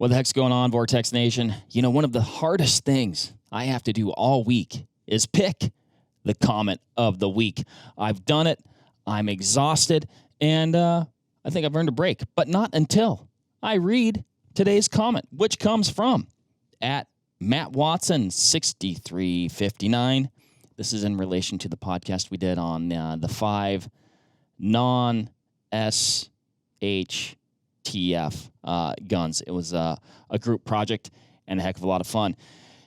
What the heck's going on, Vortex Nation? You know, one of the hardest things I have to do all week is pick the comment of the week. I've done it. I'm exhausted. And I think I've earned a break. But not until I read today's comment, which comes from at Matt Watson 6359. This is in relation to the podcast we did on the 5 non-SHTF guns. It was a group project and a heck of a lot of fun.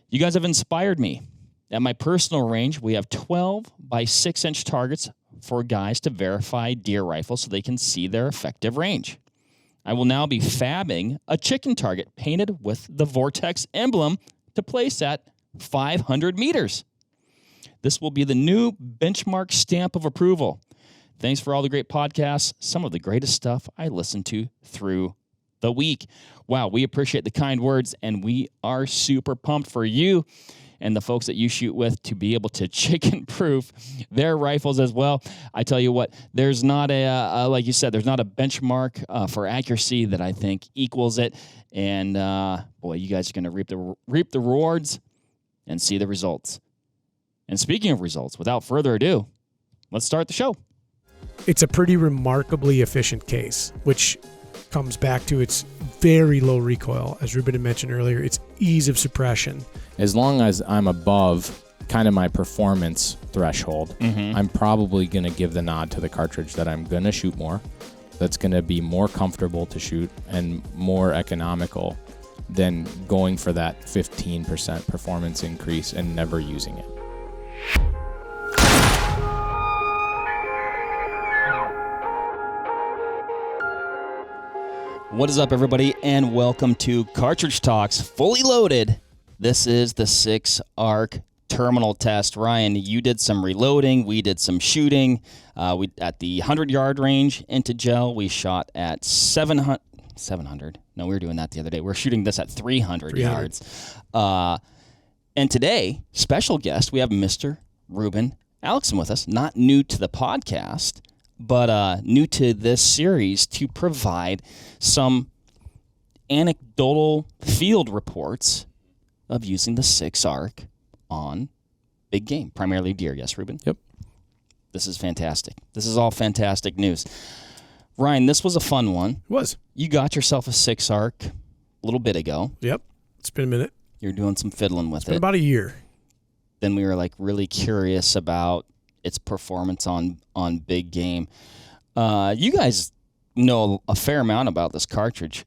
You guys have inspired me. At my personal range, we have 12 by 6-inch targets for guys to verify deer rifles so they can see their effective range. I will now be fabbing a chicken target painted with the Vortex emblem to place at 500 meters. This will be the new benchmark stamp of approval. Thanks for all the great podcasts, some of the greatest stuff I listen to through the week. Wow, we appreciate the kind words, and we are super pumped for you and the folks that you shoot with to be able to chicken-proof their rifles as well. I tell you what, there's not like you said, there's not a benchmark for accuracy that I think equals it. And boy, you guys are going to reap the rewards and see the results. And speaking of results, without further ado, let's start the show. It's a pretty remarkably efficient case, which comes back to its very low recoil. As Reuben had mentioned earlier, its ease of suppression. As long as I'm above kind of my performance threshold, I'm probably going to give the nod to the cartridge that I'm going to shoot more, that's going to be more comfortable to shoot and more economical than going for that 15% performance increase and never using it. What is up, everybody, and welcome to Cartridge Talks Fully Loaded. This is the 6-ARC terminal test. Ryan, you did some reloading. We did some shooting. We at the 100-yard range into gel. We shot at 700. No, we were doing that the other day. We're shooting this at 300 yards. And today, special guest, we have Mr. Reuben Aleckson with us. Not new to the podcast, but new to this series to provide some anecdotal field reports of using the 6-ARC on big game, primarily deer. Yes, Reuben? Yep. This is fantastic. This is all fantastic news. Ryan, this was a fun one. It was. You got yourself a 6-ARC a little bit ago. Yep. It's been a minute. You're doing some fiddling with It's been it. about a year. Then we were like really curious about its performance on big game. You guys know a fair amount about this cartridge.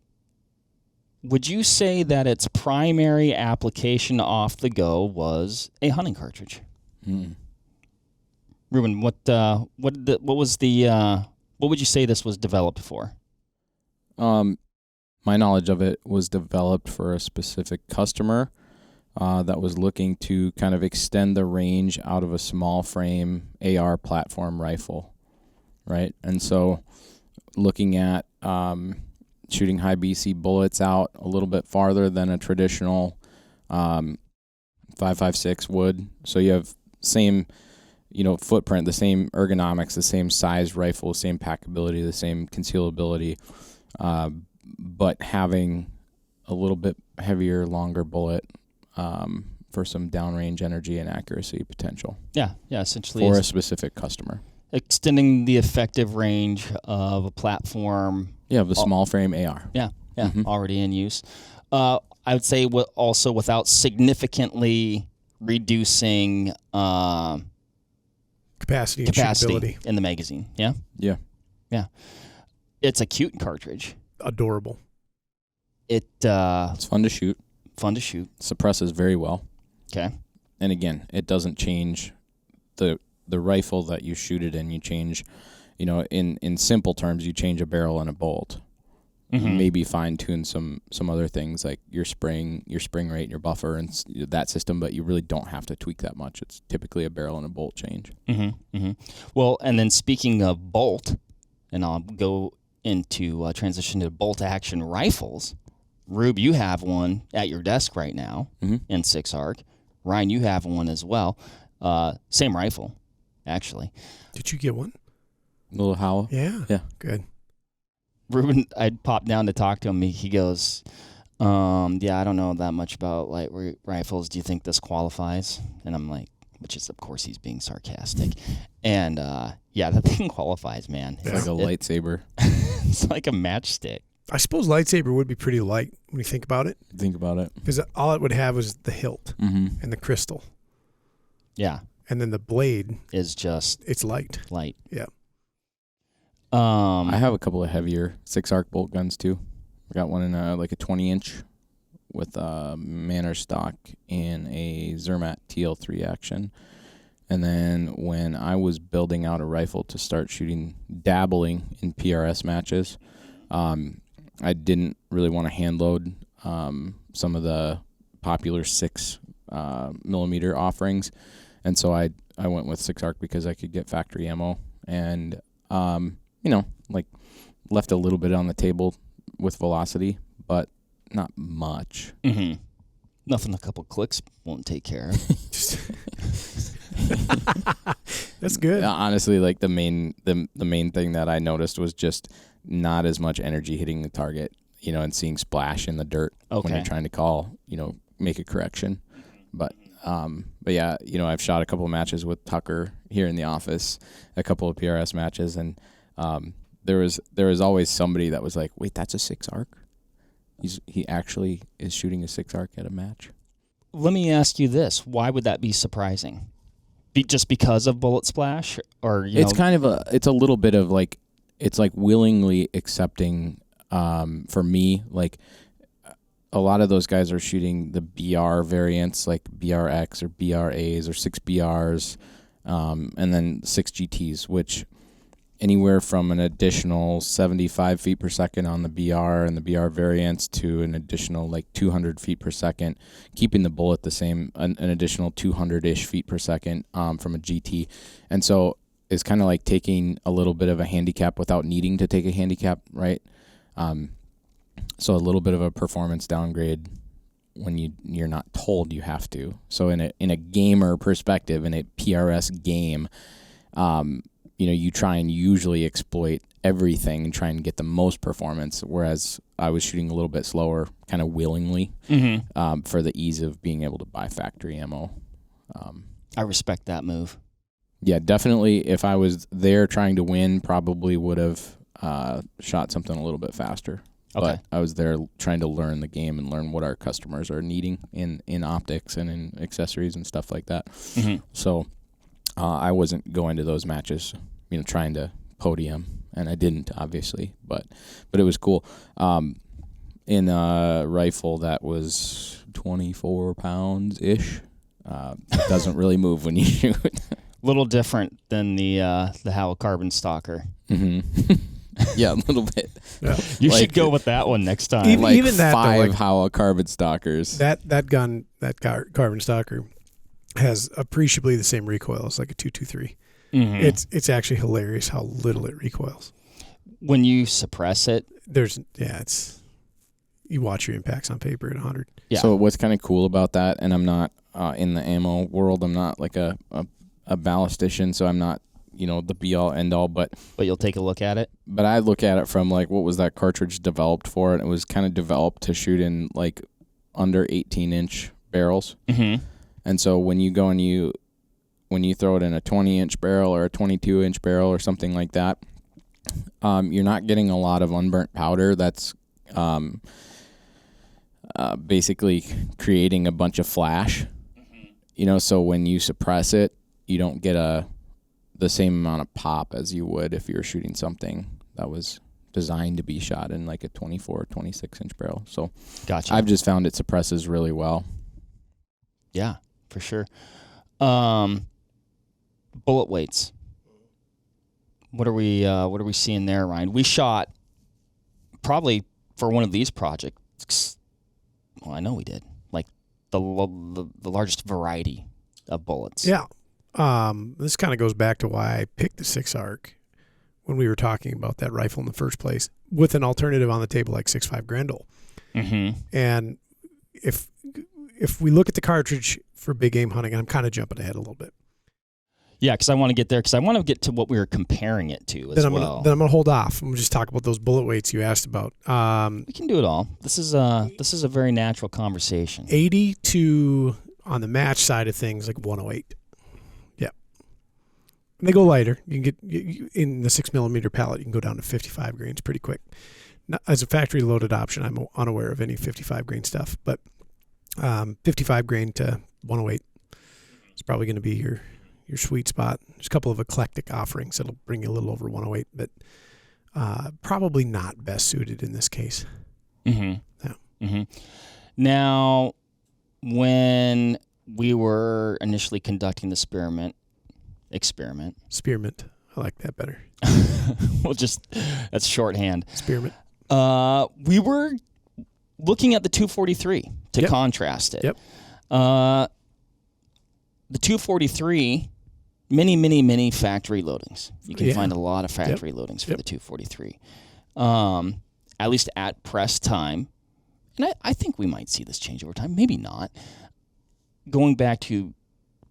Would you say that its primary application off the go was a hunting cartridge? Reuben, what would you say this was developed for? My knowledge of it was developed for a specific customer that was looking to kind of extend the range out of a small frame AR platform rifle, right? And so looking at shooting high BC bullets out a little bit farther than a traditional 5.56 would. So you have same, footprint, the same ergonomics, the same size rifle, same packability, the same concealability, but having a little bit heavier, longer bullet for some downrange energy and accuracy potential. Yeah, essentially for a specific customer. Extending the effective range of a platform. Yeah, of a small frame AR. Yeah, already in use. I would say also without significantly reducing Capacity and shootability in the magazine. Yeah? Yeah. It's a cute cartridge. Adorable. It's fun to shoot. Suppresses very well. Okay. And again, it doesn't change the rifle that you shoot it in. You change, in simple terms, you change a barrel and a bolt. Maybe fine-tune some other things like your spring rate, and your buffer, and that system, but you really don't have to tweak that much. It's typically a barrel and a bolt change. Well, and then speaking of bolt, and I'll go into transition to bolt-action rifles. Rube, you have one at your desk right now in 6-ARC. Ryan, you have one as well. Same rifle, actually. Did you get one? Little Howa? Yeah. Yeah. Good. Reuben, I popped down to talk to him. He goes, Yeah, I don't know that much about light rifles. Do you think this qualifies? And I'm like, which is, of course, he's being sarcastic. And, yeah, that thing qualifies, man. It's like a lightsaber. It's like a matchstick. I suppose lightsaber would be pretty light when you think about it. Think about it. Because all it would have was the hilt and the crystal. Yeah. And then the blade is just... It's light. Light. Yeah. I have a couple of heavier 6-arc bolt guns, too. I got one in like a 20-inch with a Manor stock in a Zermatt TL3 action. And then when I was building out a rifle to start dabbling in PRS matches, I didn't really want to hand load some of the popular 6 millimeter offerings. And so I went with 6-arc because I could get factory ammo and, like left a little bit on the table with velocity, but not much. Mm-hmm. Nothing a couple clicks won't take care of. That's good. Honestly, like the main thing that I noticed was just not as much energy hitting the target, and seeing splash in the dirt when you're trying to make a correction. But yeah, I've shot a couple of matches with Tucker here in the office, a couple of PRS matches, and there was always somebody that was like, "Wait, that's a 6-arc? He actually is shooting a 6-arc at a match." Let me ask you this: why would that be surprising? Just because of bullet splash, or it's kind of it's a little bit of like, it's like willingly accepting. For me, like a lot of those guys are shooting the BR variants, like BRX or BRAs or 6BRs, and then 6GTs, which anywhere from an additional 75 feet per second on the BR and the BR variants to an additional like 200 feet per second, keeping the bullet the same, an additional 200-ish feet per second from a GT. And so it's kind of like taking a little bit of a handicap without needing to take a handicap, right? So a little bit of a performance downgrade when you're not told you have to. So in a gamer perspective, in a PRS game, you try and usually exploit everything and try and get the most performance, whereas I was shooting a little bit slower, kind of willingly, for the ease of being able to buy factory ammo. I respect that move. Yeah, definitely. If I was there trying to win, probably would have shot something a little bit faster. Okay. But I was there trying to learn the game and learn what our customers are needing in optics and in accessories and stuff like that. Mm-hmm. So I wasn't going to those matches, trying to podium, and I didn't, obviously, but it was cool. In a rifle that was 24 pounds-ish, it doesn't really move when you shoot. Little different than the Howe carbon stalker. Mm-hmm. Yeah, a little bit. Yeah. You should go with that one next time. Even that, 5 Howe carbon stalkers. That gun, carbon stalker, has appreciably the same recoil as like a 223. Mm-hmm. It's actually hilarious how little it recoils. When you suppress it, you watch your impacts on paper at 100. Yeah. So what's kind of cool about that, and I'm not in the ammo world, I'm not like a ballistician, so I'm not the be all end all, but you'll take a look at it. But I look at it from like, what was that cartridge developed for? And it was kind of developed to shoot in like under 18-inch barrels. Mm-hmm. And so when you go and when you throw it in a 20-inch barrel or a 22-inch barrel or something like that, you're not getting a lot of unburnt powder. That's basically creating a bunch of flash. Mm-hmm. So when you suppress it, you don't get the same amount of pop as you would if you were shooting something that was designed to be shot in like a 24, 26-inch barrel. So gotcha. I've just found it suppresses really well. Yeah, for sure. Bullet weights. What are we seeing there, Ryan? We shot probably for one of these projects. Well, I know we did. Like the largest variety of bullets. Yeah. This kind of goes back to why I picked the 6-arc when we were talking about that rifle in the first place, with an alternative on the table like 6.5 Grendel. Mm-hmm. And if we look at the cartridge for big game hunting, I'm kind of jumping ahead a little bit. Yeah, because I want to get there, because I want to get to what we were comparing it to as well. Then I'm gonna hold off. I'm gonna just talk about those bullet weights you asked about. We can do it all. This is a very natural conversation. 80 to, on the match side of things, like 108. Yeah. And they go lighter. You can get in the 6mm pallet. You can go down to 55 grains pretty quick. Not, as a factory loaded option, I'm unaware of any 55 grain stuff, but 55 grain to 108 is probably going to be your sweet spot. There's a couple of eclectic offerings that'll bring you a little over 108, but probably not best suited in this case. Mm-hmm. Yeah. Mm-hmm. Now, when we were initially conducting the experiment. Spearmint. I like that better. That's shorthand. Spearmint. We were looking at the 243 to contrast it. Yep. The 243, many factory loadings. You can find a lot of factory loadings for the 243. At least at press time. And I think we might see this change over time. Maybe not. Going back to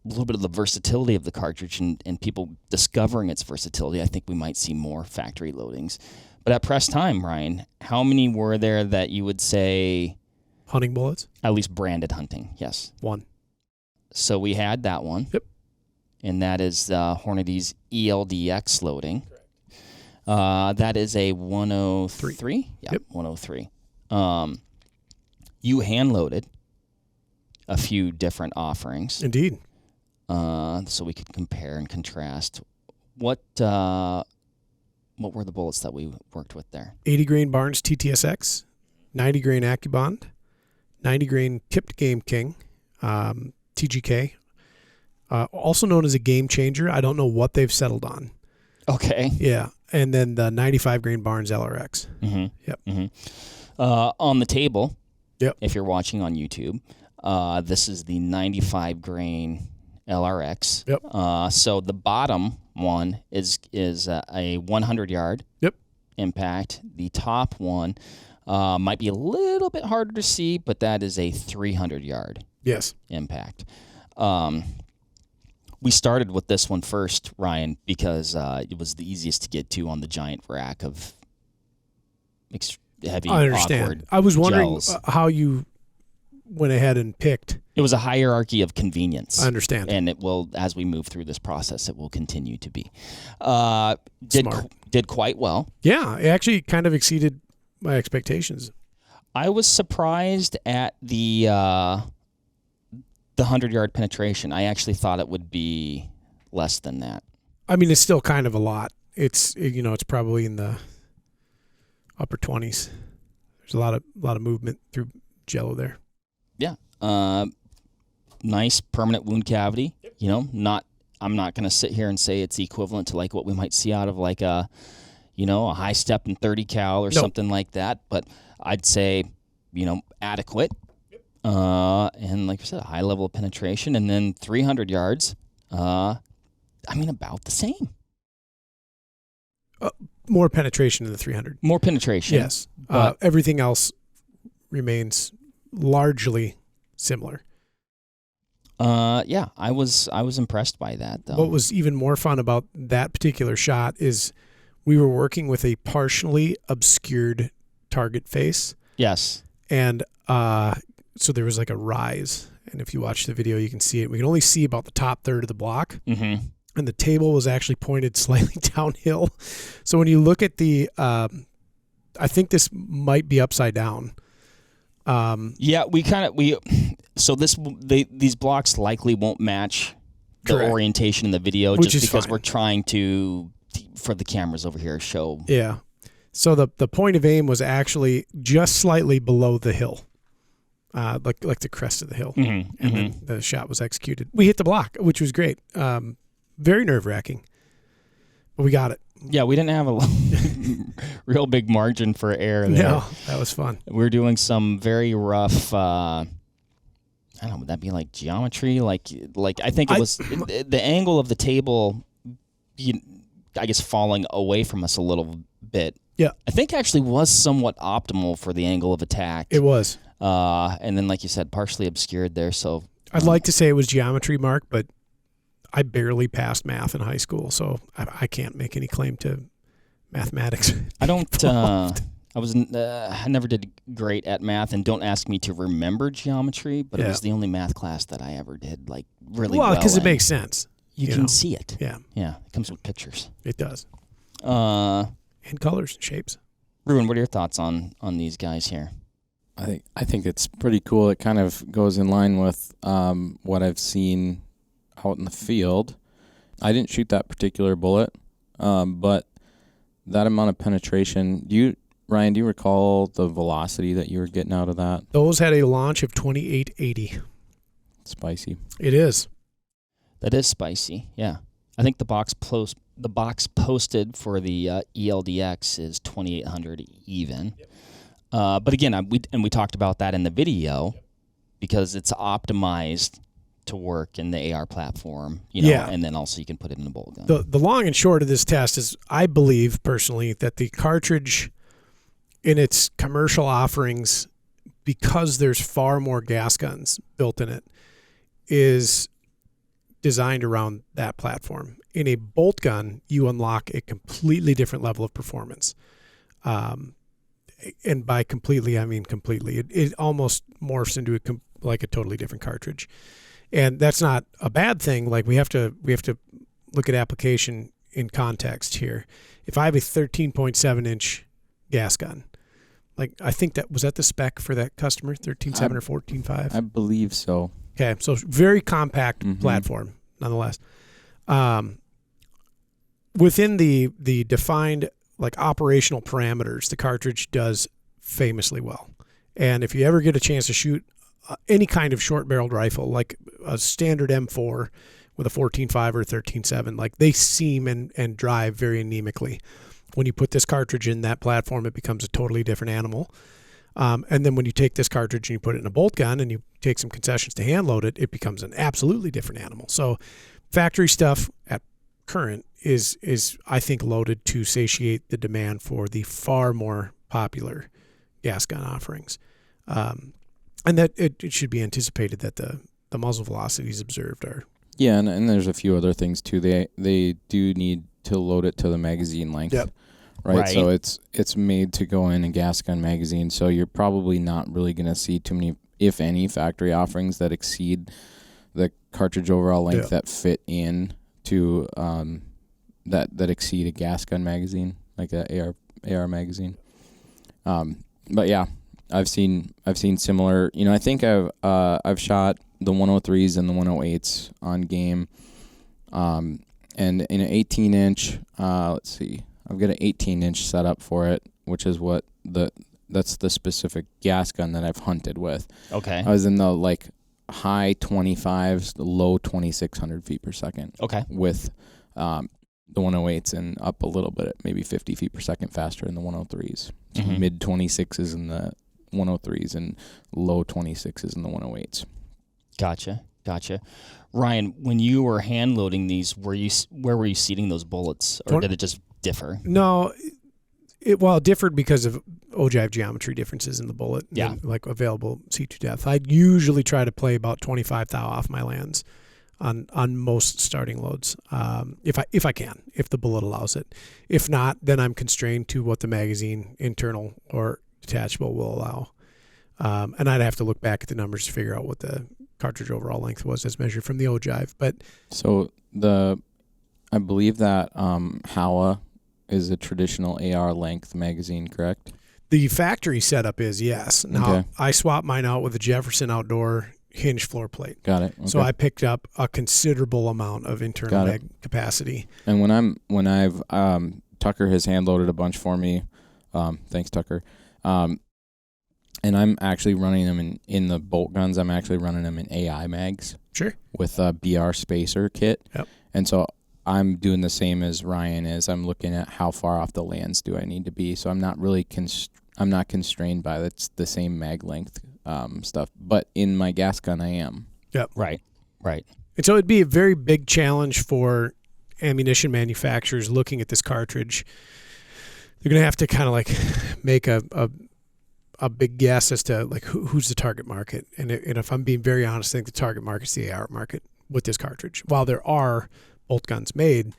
a little bit of the versatility of the cartridge and people discovering its versatility, I think we might see more factory loadings. But at press time, Ryan, how many were there that you would say... Hunting bullets? At least branded hunting, yes. 1. So we had that one. Yep. And that is Hornady's ELDX loading. Correct. That is a 103? Yeah, yep. 103. You hand-loaded a few different offerings. Indeed. So we could compare and contrast. What were the bullets that we worked with there? 80 grain Barnes TTSX, 90 grain AccuBond, 90 grain tipped Game King, TGK, also known as a Game Changer. I don't know what they've settled on. Okay. Yeah, and then the 95 grain Barnes LRX. Mm-hmm. Yep. Mm-hmm. On the table, if you're watching on YouTube, this is the 95 grain LRX. Yep. So the bottom one is a 100-yard impact. The top one might be a little bit harder to see, but that is a 300-yard impact. We started with this one first, Ryan, because it was the easiest to get to on the giant rack of heavy, I understand. awkward I was wondering gels. How you went ahead and picked. It was a hierarchy of convenience. I understand. And it will, as we move through this process, it will continue to be. Did quite well. Yeah, it actually kind of exceeded my expectations. I was surprised at the 100-yard penetration. I actually thought it would be less than that. I mean, it's still kind of a lot. It's probably in the upper 20s. There's a lot of movement through Jello there. Yeah. Nice permanent wound cavity. I'm not going to sit here and say it's equivalent to like what we might see out of like a high step and 30 cal or something like that. But I'd say, adequate. And like I said, a high level of penetration, and then 300 yards. About the same. More penetration in the 300. More penetration. Yes. Everything else remains largely similar. Yeah, I was impressed by that, though. What was even more fun about that particular shot is we were working with a partially obscured target face. Yes. And so there was like a rise. And if you watch the video, you can see it. We can only see about the top third of the block. Mm-hmm. And the table was actually pointed slightly downhill. So when you look at the, I think this might be upside down. Yeah, so these blocks likely won't match the Correct. Orientation in the video, Which just is because fine. We're trying to, for the cameras over here, show. Yeah. So the point of aim was actually just slightly below the hill, like the crest of the hill, Mm-hmm. and then the shot was executed. We hit the block, which was great. Very nerve-wracking, but we got it. Yeah, we didn't have a real big margin for error there. No, that was fun. We were doing some very rough, I don't know, would that be like geometry? Like I think it was the angle of the table, I guess, falling away from us a little bit. Yeah. I think actually was somewhat optimal for the angle of attack. It was. And then, like you said, partially obscured there. So I'd like to say it was geometry, Mark, but I barely passed math in high school, so I can't make any claim to mathematics. I don't. I never did great at math, and don't ask me to remember geometry. But it was the only math class that I ever did like really well. Well, because it makes sense. You can see it. Yeah, it comes with pictures. It does. And colors and shapes. Reuben, what are your thoughts on these guys here? I think it's pretty cool. It kind of goes in line with what I've seen out in the field. I didn't shoot that particular bullet, but that amount of penetration. Ryan, do you recall the velocity that you were getting out of that? Those had a launch of 2880. Spicy. It is. That is spicy. Yeah, I think the box posted for the ELDX is 2800 even. Yep. But again, we talked about that in the video because it's optimized to work in the AR platform, and then also you can put it in a bolt gun. The long and short of this test is, I believe personally that the cartridge in its commercial offerings, because there's far more gas guns built in it, is designed around that platform. In a bolt gun, you unlock a completely different level of performance. And by completely, I mean completely. It almost morphs into a totally different cartridge. And that's not a bad thing. Like we have to look at application in context here. If I have a 13.7 inch gas gun, like I think that was the spec for that customer, 13.7 or 14.5. I believe so. Okay, so very compact platform, nonetheless. Within the defined operational parameters, the cartridge does famously well. And if you ever get a chance to shoot any kind of short-barreled rifle, like a standard M4 with a 14.5 or 13.7, they seam and drive very anemically. When you put this cartridge in that platform, it becomes a totally different animal. And then when you take this cartridge and you put it in a bolt gun and you take some concessions to hand load it, it becomes an absolutely different animal. So factory stuff at current is I think loaded to satiate the demand for the far more popular gas gun offerings. And that it should be anticipated that the muzzle velocities observed are. Yeah, and there's a few other things too. They do need to load it to the magazine length. Yep. Right, so it's made to go in a gas gun magazine, so you're probably not really going to see too many, if any, factory offerings that exceed the cartridge overall length that fit in to that exceed a gas gun magazine, like a AR magazine. But yeah, I've seen similar. I think I've shot the 103s and the 108s on game, and in an 18-inch. Let's see. I've got an 18-inch setup for it, which is that's the specific gas gun that I've hunted with. Okay. I was in the high 25s, low 2,600 feet per second. Okay. With the 108s and up a little bit, maybe 50 feet per second faster in the 103s. Mm-hmm. Mid 26s in the 103s and low 26s in the 108s. Gotcha. Ryan, when you were hand loading these, where were you seating those bullets, or did it just differ? No, it differed because of ogive geometry differences in the bullet. Yeah. And, available C2 depth. I usually try to play about 25 thou off my lands on most starting loads, if I can, if the bullet allows it. If not, then I'm constrained to what the magazine, internal or detachable, will allow. And I'd have to look back at the numbers to figure out what the cartridge overall length was as measured from the ogive. But so I believe that Howa is a traditional AR length magazine, correct? The factory setup is, yes. Now, I swapped mine out with a Jefferson Outdoor hinge floor plate. Got it. Okay. So I picked up a considerable amount of internal mag capacity. And when I've Tucker has hand loaded a bunch for me. Thanks, Tucker. And I'm actually running them in the bolt guns. I'm actually running them in AI mags. Sure. With a BR spacer kit. Yep. And so I'm doing the same as Ryan is. I'm looking at how far off the lands do I need to be. So I'm not really I'm not constrained by the same mag length stuff. But in my gas gun, I am. Yep. Right. And so it'd be a very big challenge for ammunition manufacturers looking at this cartridge. They're going to have to kind of make a big guess as to who's the target market. And if I'm being very honest, I think the target market's the AR market, with this cartridge. While there are bolt guns made,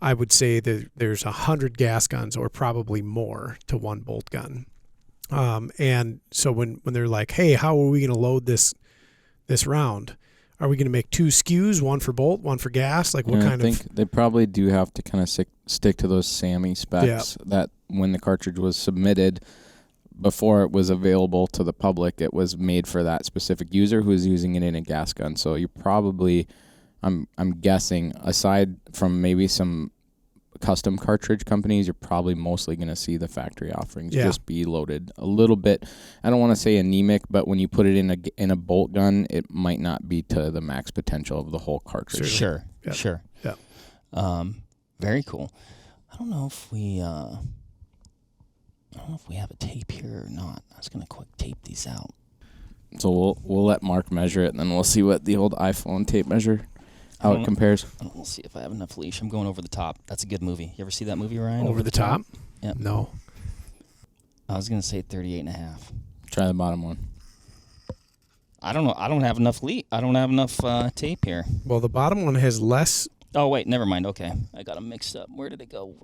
I would say that there's 100 gas guns or probably more to one bolt gun. And so when they're like, hey, how are we going to load this round? Are we going to make 2 SKUs, one for bolt, one for gas? Like what kind of? I think they probably do have to kind of stick to those SAMI specs that when the cartridge was submitted, before it was available to the public, it was made for that specific user who was using it in a gas gun. So you're probably, I'm guessing, aside from maybe some custom cartridge companies, you're probably mostly going to see the factory offerings just be loaded a little bit. I don't want to say anemic, but when you put it in a bolt gun, it might not be to the max potential of the whole cartridge. Sure. Yeah. Very cool. I don't know if we have a tape here or not. I was going to quick tape these out. So we'll let Mark measure it, and then we'll see what the old iPhone tape measure, how it compares. We'll see if I have enough leash. I'm going Over the Top. That's a good movie. You ever see that movie, Ryan? Over the Top? Yep. No. I was going to say 38.5. Try the bottom one. I don't know. I don't have enough tape here. Well, the bottom one has less. Oh, wait. Never mind. Okay. I got them mixed up. Where did it go?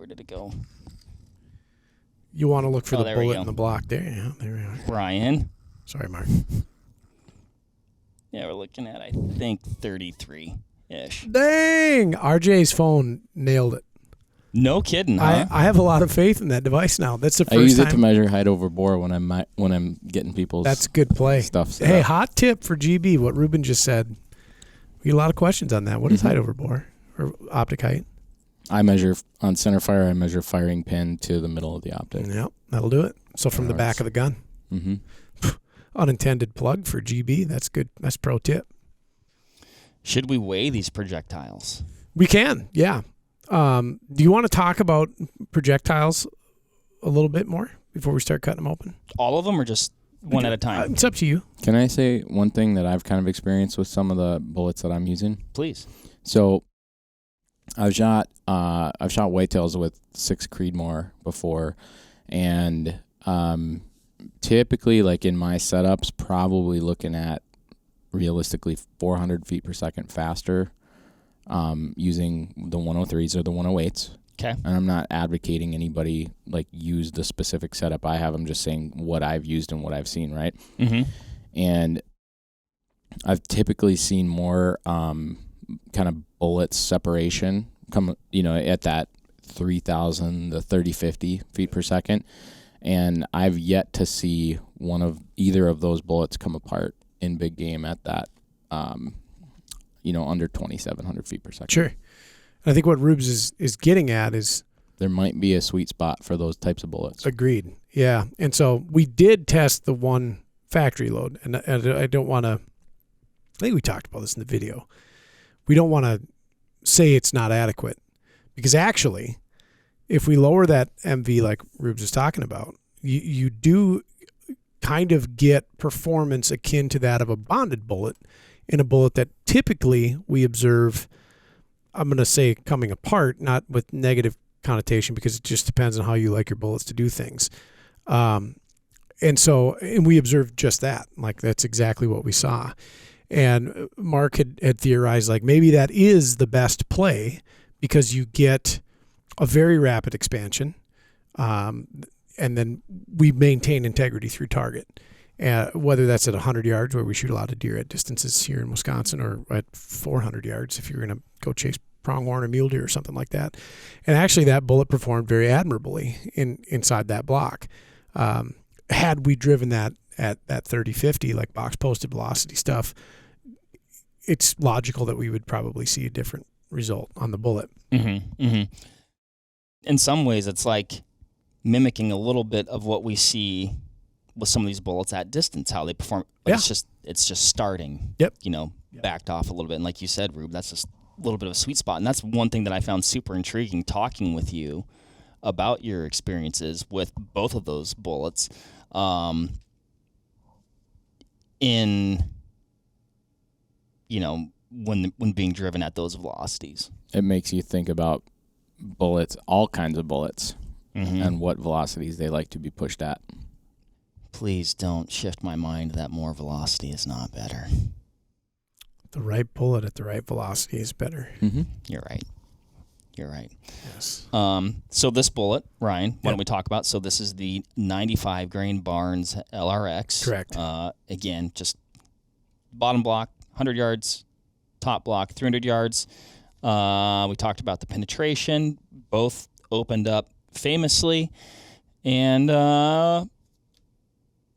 You want to look for the there we bullet go. in the block. There we are. Ryan. Sorry, Mark. Yeah, we're looking at, I think, 33-ish. Dang! RJ's phone nailed it. No kidding, huh? I have a lot of faith in that device now. That's the first time. I use it to measure height over bore when I'm getting people's That's good play. stuff. Hey, hot tip for GB, what Reuben just said. We get a lot of questions on that. What is height over bore or optic height? I measure on center fire. I measure firing pin to the middle of the optic. Yep, that'll do it. So from the back of the gun. Mm-hmm. Unintended plug for GB. That's good. That's pro tip. Should we weigh these projectiles? We can, yeah. Do you want to talk about projectiles a little bit more before we start cutting them open? All of them or just one at a time? It's up to you. Can I say one thing that I've kind of experienced with some of the bullets that I'm using? Please. So I've shot whitetails with 6 Creedmoor before, and typically, like in my setups, probably looking at realistically 400 feet per second faster using the 103s or the 108s. Okay. And I'm not advocating anybody like use the specific setup I have. I'm just saying what I've used and what I've seen, right? Mm-hmm. And I've typically seen more kind of bullet separation come, at that 3,000 to 3,050 feet per second. And I've yet to see either of those bullets come apart in big game at that, under 2,700 feet per second. Sure. I think what Rubes is getting at is there might be a sweet spot for those types of bullets. Agreed. Yeah. And so we did test the one factory load, and I don't want to, I think we talked about this in the video. We don't want to say it's not adequate, because actually, if we lower that MV like Rubes is talking about, you do kind of get performance akin to that of a bonded bullet, in a bullet that typically we observe, I'm going to say coming apart, not with negative connotation, because it just depends on how you like your bullets to do things. And we observed just that. Like, that's exactly what we saw. And Mark had theorized, like, maybe that is the best play, because you get a very rapid expansion, and then we maintain integrity through target. Whether that's at 100 yards, where we shoot a lot of deer at distances here in Wisconsin, or at 400 yards if you're going to go chase pronghorn or mule deer or something like that. And actually, that bullet performed very admirably inside that block. Had we driven that at that 30-50, like box posted velocity stuff, it's logical that we would probably see a different result on the bullet. Mm-hmm. Mm-hmm. In some ways, it's like mimicking a little bit of what we see with some of these bullets at distance, how they perform. But it's just starting. Yep. Backed off a little bit. And like you said, Rube, that's just a little bit of a sweet spot. And that's one thing that I found super intriguing talking with you about your experiences with both of those bullets. When being driven at those velocities. It makes you think about bullets, all kinds of bullets, mm-hmm. and what velocities they like to be pushed at. Please don't shift my mind that more velocity is not better. The right bullet at the right velocity is better. Mm-hmm. You're right. Yes. So this bullet, Ryan, why don't we talk about? So this is the 95 grain Barnes LRX. Correct. Again, just bottom block, 100 yards, top block, 300 yards. We talked about the penetration. Both opened up famously. And,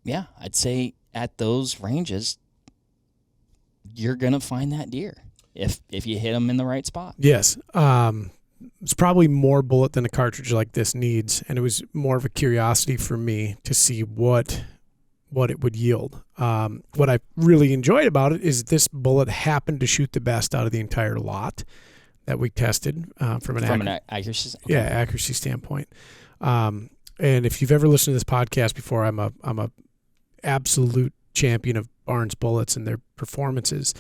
yeah, I'd say at those ranges, you're going to find that deer if you hit them in the right spot. Yes. It's probably more bullet than a cartridge like this needs, and it was more of a curiosity for me to see what it would yield. What I really enjoyed about it is this bullet happened to shoot the best out of the entire lot that we tested from an accuracy. Okay. Accuracy standpoint. And if you've ever listened to this podcast before, I'm a absolute champion of Barnes bullets and their performances.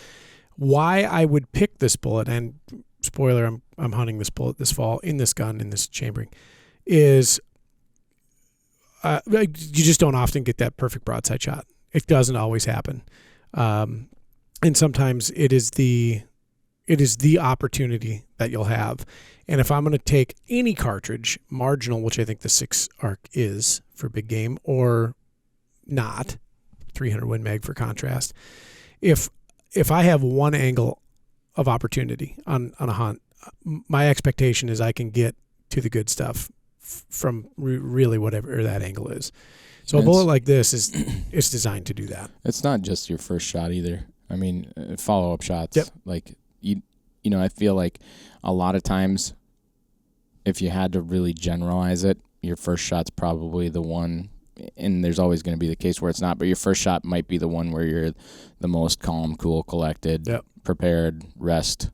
Why I would pick this bullet, and spoiler, I'm hunting this bullet this fall in this gun, in this chambering, is you just don't often get that perfect broadside shot. It doesn't always happen. And sometimes it is the opportunity that you'll have. And if I'm going to take any cartridge, marginal, which I think the 6 arc is for big game, or not, 300 Win Mag for contrast, if I have one angle of opportunity on a hunt, my expectation is I can get to the good stuff from really whatever that angle is. So a bullet like this is designed to do that. It's not just your first shot either. I mean, follow-up shots. Yep. Like you know, I feel like a lot of times, if you had to really generalize it, your first shot's probably the one. And there's always going to be the case where it's not, but your first shot might be the one where you're the most calm, cool, collected, prepared, rest,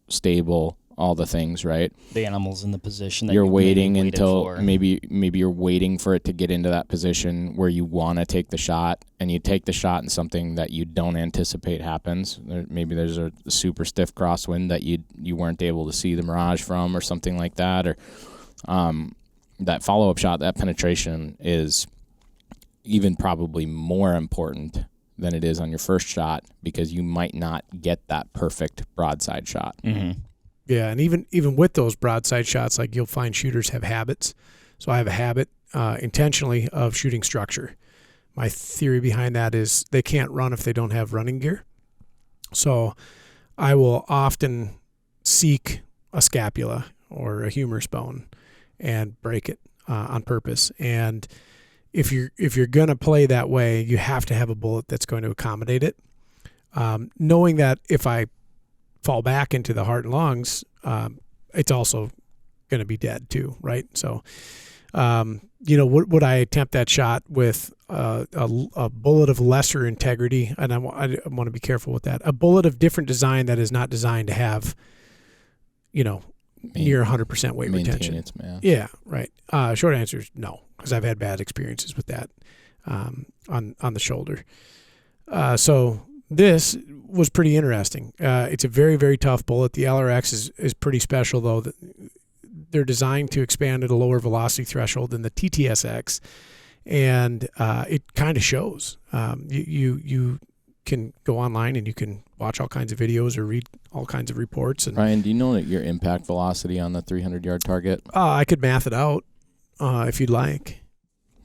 stable, all the things, right? The animal's in the position that you're waiting until for. maybe you're waiting for it to get into that position where you want to take the shot, and you take the shot and something that you don't anticipate happens. Maybe there's a super stiff crosswind that you weren't able to see the mirage from, or something like that, or that follow-up shot, that penetration is even probably more important than it is on your first shot, because you might not get that perfect broadside shot. Mm-hmm. Yeah, and even with those broadside shots, like you'll find shooters have habits. So I have a habit intentionally of shooting structure. My theory behind that is they can't run if they don't have running gear. So I will often seek a scapula or a humerus bone and break it on purpose. And if you're going to play that way, you have to have a bullet that's going to accommodate it. Knowing that if I fall back into the heart and lungs, it's also going to be dead too, right? So, would I attempt that shot with a bullet of lesser integrity? And I want to be careful with that. A bullet of different design that is not designed to have, near 100% weight retention. Its mass. Yeah, right. Short answer is no, because I've had bad experiences with that on the shoulder. So this was pretty interesting. It's a very, very tough bullet. The LRX is pretty special, though. They're designed to expand at a lower velocity threshold than the TTSX, and it kind of shows. You can go online and you can watch all kinds of videos or read all kinds of reports. And Ryan, do you know that your impact velocity on the 300-yard target? I could math it out if you'd like.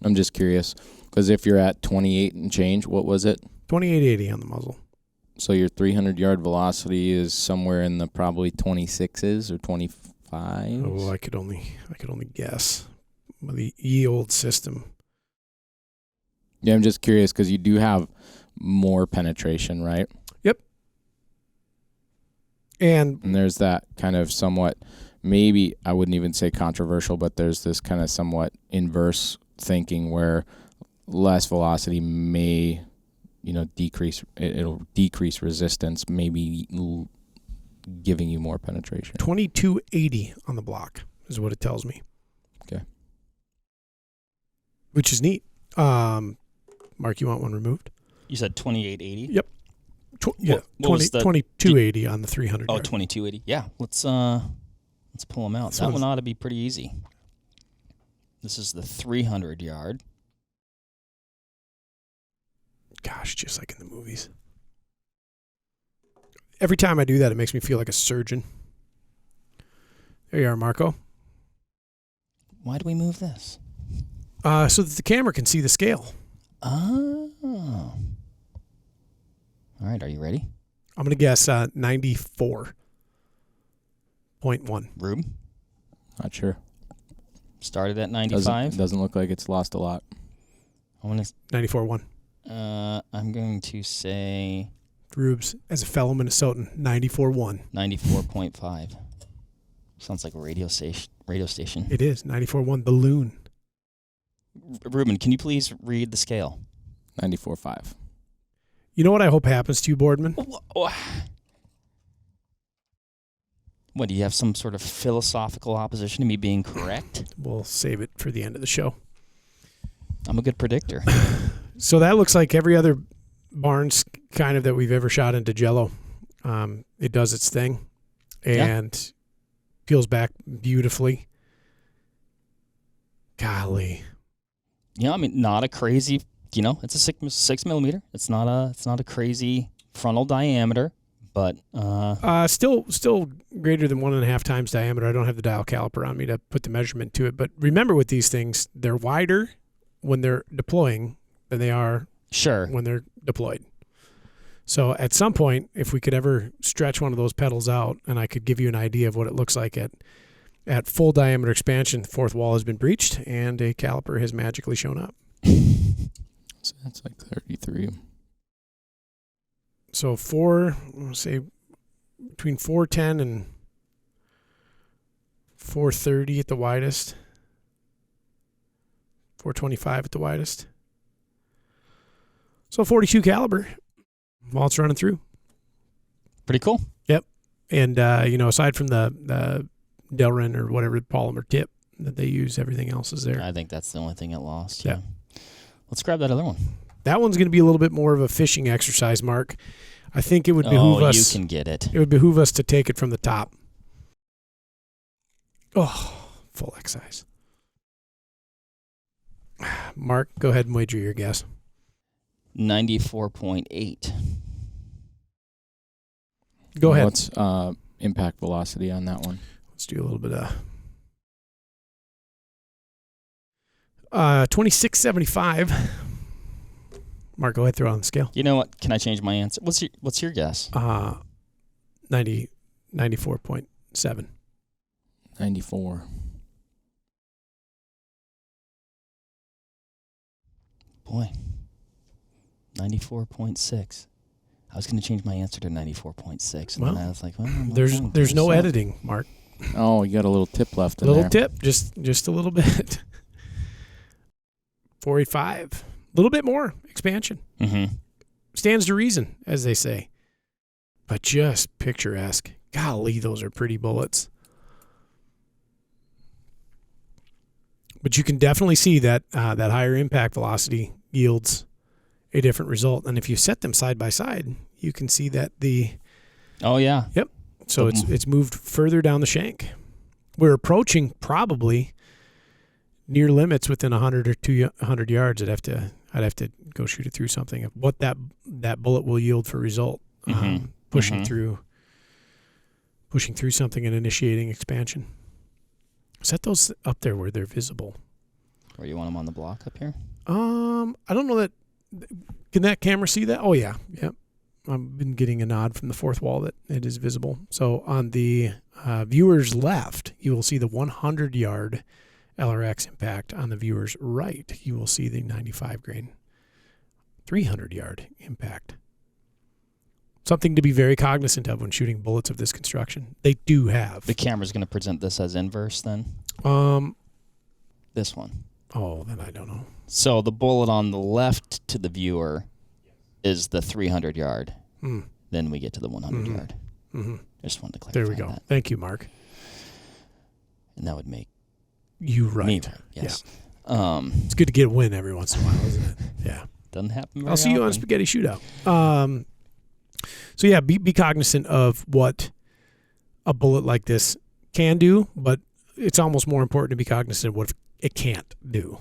I'm just curious, because if you're at 28 and change, what was it? 2880 on the muzzle. So your 300-yard velocity is somewhere in the probably 26s or 25s? Oh, I could only guess. The ye old system. Yeah, I'm just curious because you do have more penetration, right? Yep. And there's that kind of somewhat, maybe I wouldn't even say controversial, but there's this kind of somewhat inverse thinking where less velocity may, decrease. It'll decrease resistance, maybe giving you more penetration. 2280 on the block is what it tells me. Okay. Which is neat. Mark, you want one removed? You said 2880? Yep. What was the 2280 on the 300. Oh, 2280. Yeah, let's pull them out. That one ought to be pretty easy. This is the 300 yard. Gosh, just like in the movies. every time I do that, it makes me feel like a surgeon. There you are, Marco. Why do we move this? So that the camera can see the scale. Oh. All right, are you ready? I'm going to guess 94.1. Rube? Not sure. Started at 95? Doesn't look like it's lost a lot. I want to. 94.1. I'm going to say Rubes, as a fellow Minnesotan, 94.1. 94.5. Sounds like a radio station. It is 94.1. The loon. Reuben, can you please read the scale? 94.5. You know what I hope happens to you, Boardman? What, do you have some sort of philosophical opposition to me being correct? We'll save it for the end of the show. I'm a good predictor. So that looks like every other Barnes kind of that we've ever shot into Jello. It does its thing and peels back beautifully. Golly. I mean, not a crazy, it's a 6 millimeter. It's not a crazy frontal diameter, but still greater than 1.5 times diameter. I don't have the dial caliper on me to put the measurement to it, but remember with these things, they're wider when they're deploying than they are when they're deployed. So at some point, if we could ever stretch one of those pedals out and I could give you an idea of what it looks like at full diameter expansion, the fourth wall has been breached and a caliper has magically shown up. So that's like 33. So say between 410 and 430 at the widest, 425 at the widest. So 42 caliber while it's running through. Pretty cool. Yep. And, aside from the Delrin or whatever polymer tip that they use, everything else is there. I think that's the only thing it lost. Yeah. Let's grab that other one. That one's going to be a little bit more of a fishing exercise, Mark. I think it would behoove us. You can get it. It would behoove us to take it from the top. Oh, full excise. Mark, go ahead and wager your guess. 94.8. Go ahead. What's impact velocity on that one? Let's do a little bit of 2675. Mark, go ahead, throw it on the scale. You know what? Can I change my answer? What's your guess? 94.7. 94. Boy. 94.6. I was going to change my answer to 94.6. And well, then I was like, there's no editing, Mark. Oh, you got a little tip left in there. there. Little tip, just a little bit. 485. A little bit more expansion. Mm-hmm. Stands to reason, as they say. But just picturesque. Golly, those are pretty bullets. But you can definitely see that that higher impact velocity yields a different result. And if you set them side by side, you can see that Oh, yeah. Yep. So it's moved further down the shank. We're approaching probably near limits within 100 or 200 yards. I'd have to go shoot it through something of what that bullet will yield for result. Pushing through something and initiating expansion. Set those up there where they're visible. Or you want them on the block up here? I don't know that. Can that camera see that? Oh yeah, yep. I've been getting a nod from the fourth wall that it is visible. So on the viewer's left, you will see the 100-yard LRX impact. On the viewer's right, you will see the 95 grain 300-yard impact. Something to be very cognizant of when shooting bullets of this construction. They do have. The camera's going to present this as inverse then? This one. Oh, then I don't know. So the bullet on the left to the viewer is the 300-yard. Then we get to the 100-yard. Mm-hmm. Just wanted to clarify There we go. that. Thank you, Mark. And that would make you right. Me right. Yes. Yeah. It's good to get a win every once in a while, isn't it? Yeah. Doesn't happen very I'll see you on often. Spaghetti Shootout. So yeah, be cognizant of what a bullet like this can do, but it's almost more important to be cognizant of what it can't do.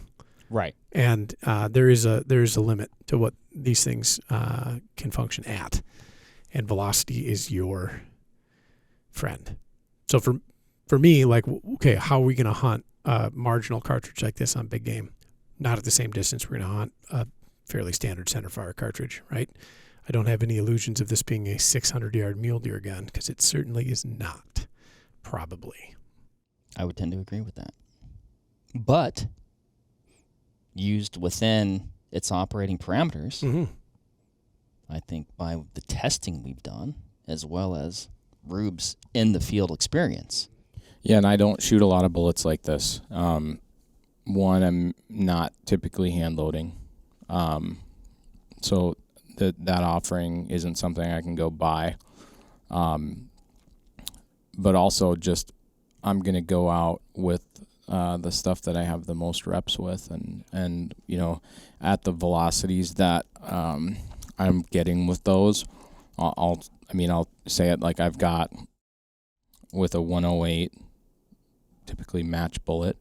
Right. And there is a limit to what these things can function at. and velocity is your friend. So for me, like, okay, how are we going to hunt a marginal cartridge like this on big game? Not at the same distance we're going to hunt a fairly standard centerfire cartridge, right? I don't have any illusions of this being a 600-yard mule deer gun, because it certainly is not, probably. I would tend to agree with that. But used within its operating parameters, I think by the testing we've done, as well as Rube's in the field experience. Yeah, and I don't shoot a lot of bullets like this. One, I'm not typically hand loading. So that offering isn't something I can go buy. But also just I'm going to go out with the stuff that I have the most reps with, and you know, at the velocities that I'm getting with those, I'll say it like I've got with a 108, typically match bullet.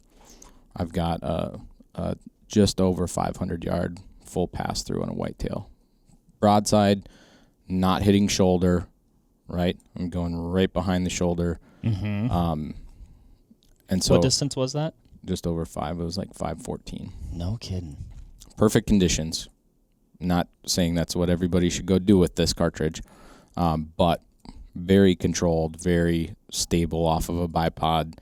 I've got a just over 500-yard full pass through on a whitetail. Broadside, not hitting shoulder, right? I'm going right behind the shoulder. And so what distance was that? Just over 5. It was like 514. No kidding. Perfect conditions. Not saying that's what everybody should go do with this cartridge, but very controlled, very stable off of a bipod.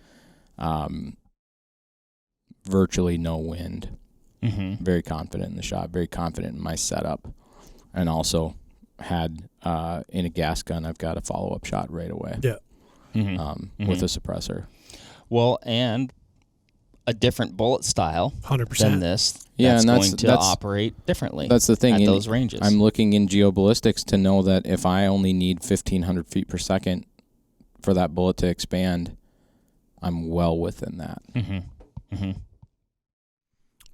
Virtually no wind. Very confident in the shot. Very confident in my setup, and also had in a gas gun, I've got a follow-up shot right away. Yeah. With a suppressor. Well, and a different bullet style 100%. than this. Yeah, that's and going to operate differently. That's the thing. At those ranges. I'm looking in geoballistics to know that if I only need 1,500 feet per second for that bullet to expand, I'm well within that.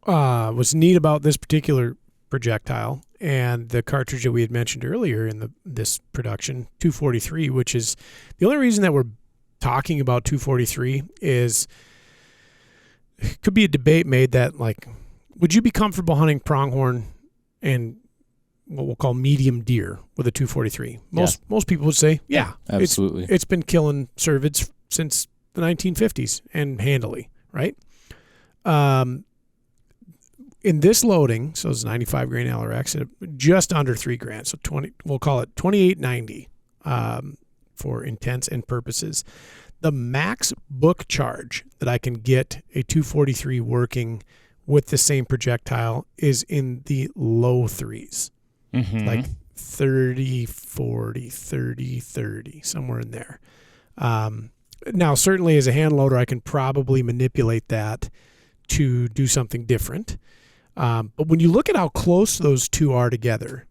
What's neat about this particular projectile and the cartridge that we had mentioned earlier in this production, 243, which is the only reason that we're talking about 243 is could be a debate made that, like, would you be comfortable hunting pronghorn and what we'll call medium deer with a 243? Most people would say, yeah, absolutely. It's been killing cervids since the 1950s and handily, right? In this loading, so it's 95 grain LRX, just under 3 grand, so we'll call it 2890 for intents and purposes. The max book charge that I can get a 243 working with the same projectile is in the low threes, like 30, 40, 30, 30, somewhere in there. Now, certainly as a hand loader, I can probably manipulate that to do something different. But when you look at how close those two are together,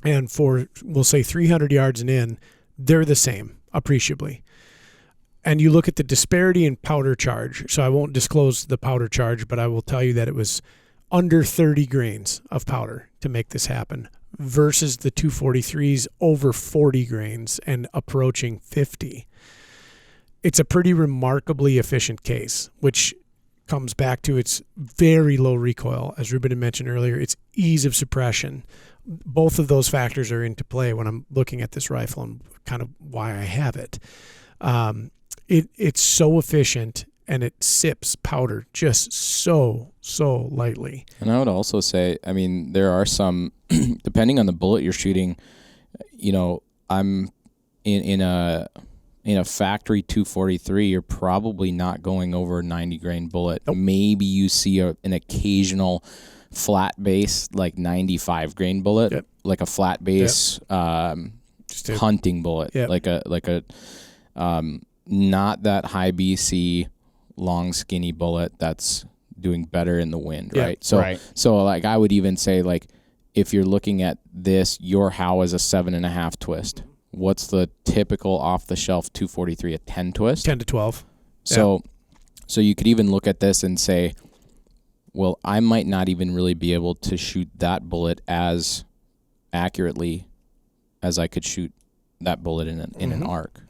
and for, we'll say 300 yards and in, they're the same appreciably. And you look at the disparity in powder charge. So I won't disclose the powder charge, but I will tell you that it was under 30 grains of powder to make this happen versus the 243s over 40 grains and approaching 50. It's a pretty remarkably efficient case, which comes back to its very low recoil. As Reuben had mentioned earlier, its ease of suppression. Both of those factors are into play when I'm looking at this rifle and kind of why I have it. It's so efficient, and it sips powder just so lightly. And I would also say, I mean, there are some, depending on the bullet you're shooting, you know, I'm in a factory 243, you're probably not going over a 90 grain bullet. Nope. Maybe you see an occasional flat base, like 95 grain bullet, yep. Like a flat base hunting bullet, yep. like a not that high BC long skinny bullet that's doing better in the wind, yep. Right? So like I would even say, like, if you're looking at this, your Howe is a 7.5 twist. What's the typical off-the-shelf 243? A 10 twist? 10 to 12. So you could even look at this and say, well, I might not even really be able to shoot that bullet as accurately as I could shoot that bullet in an arc.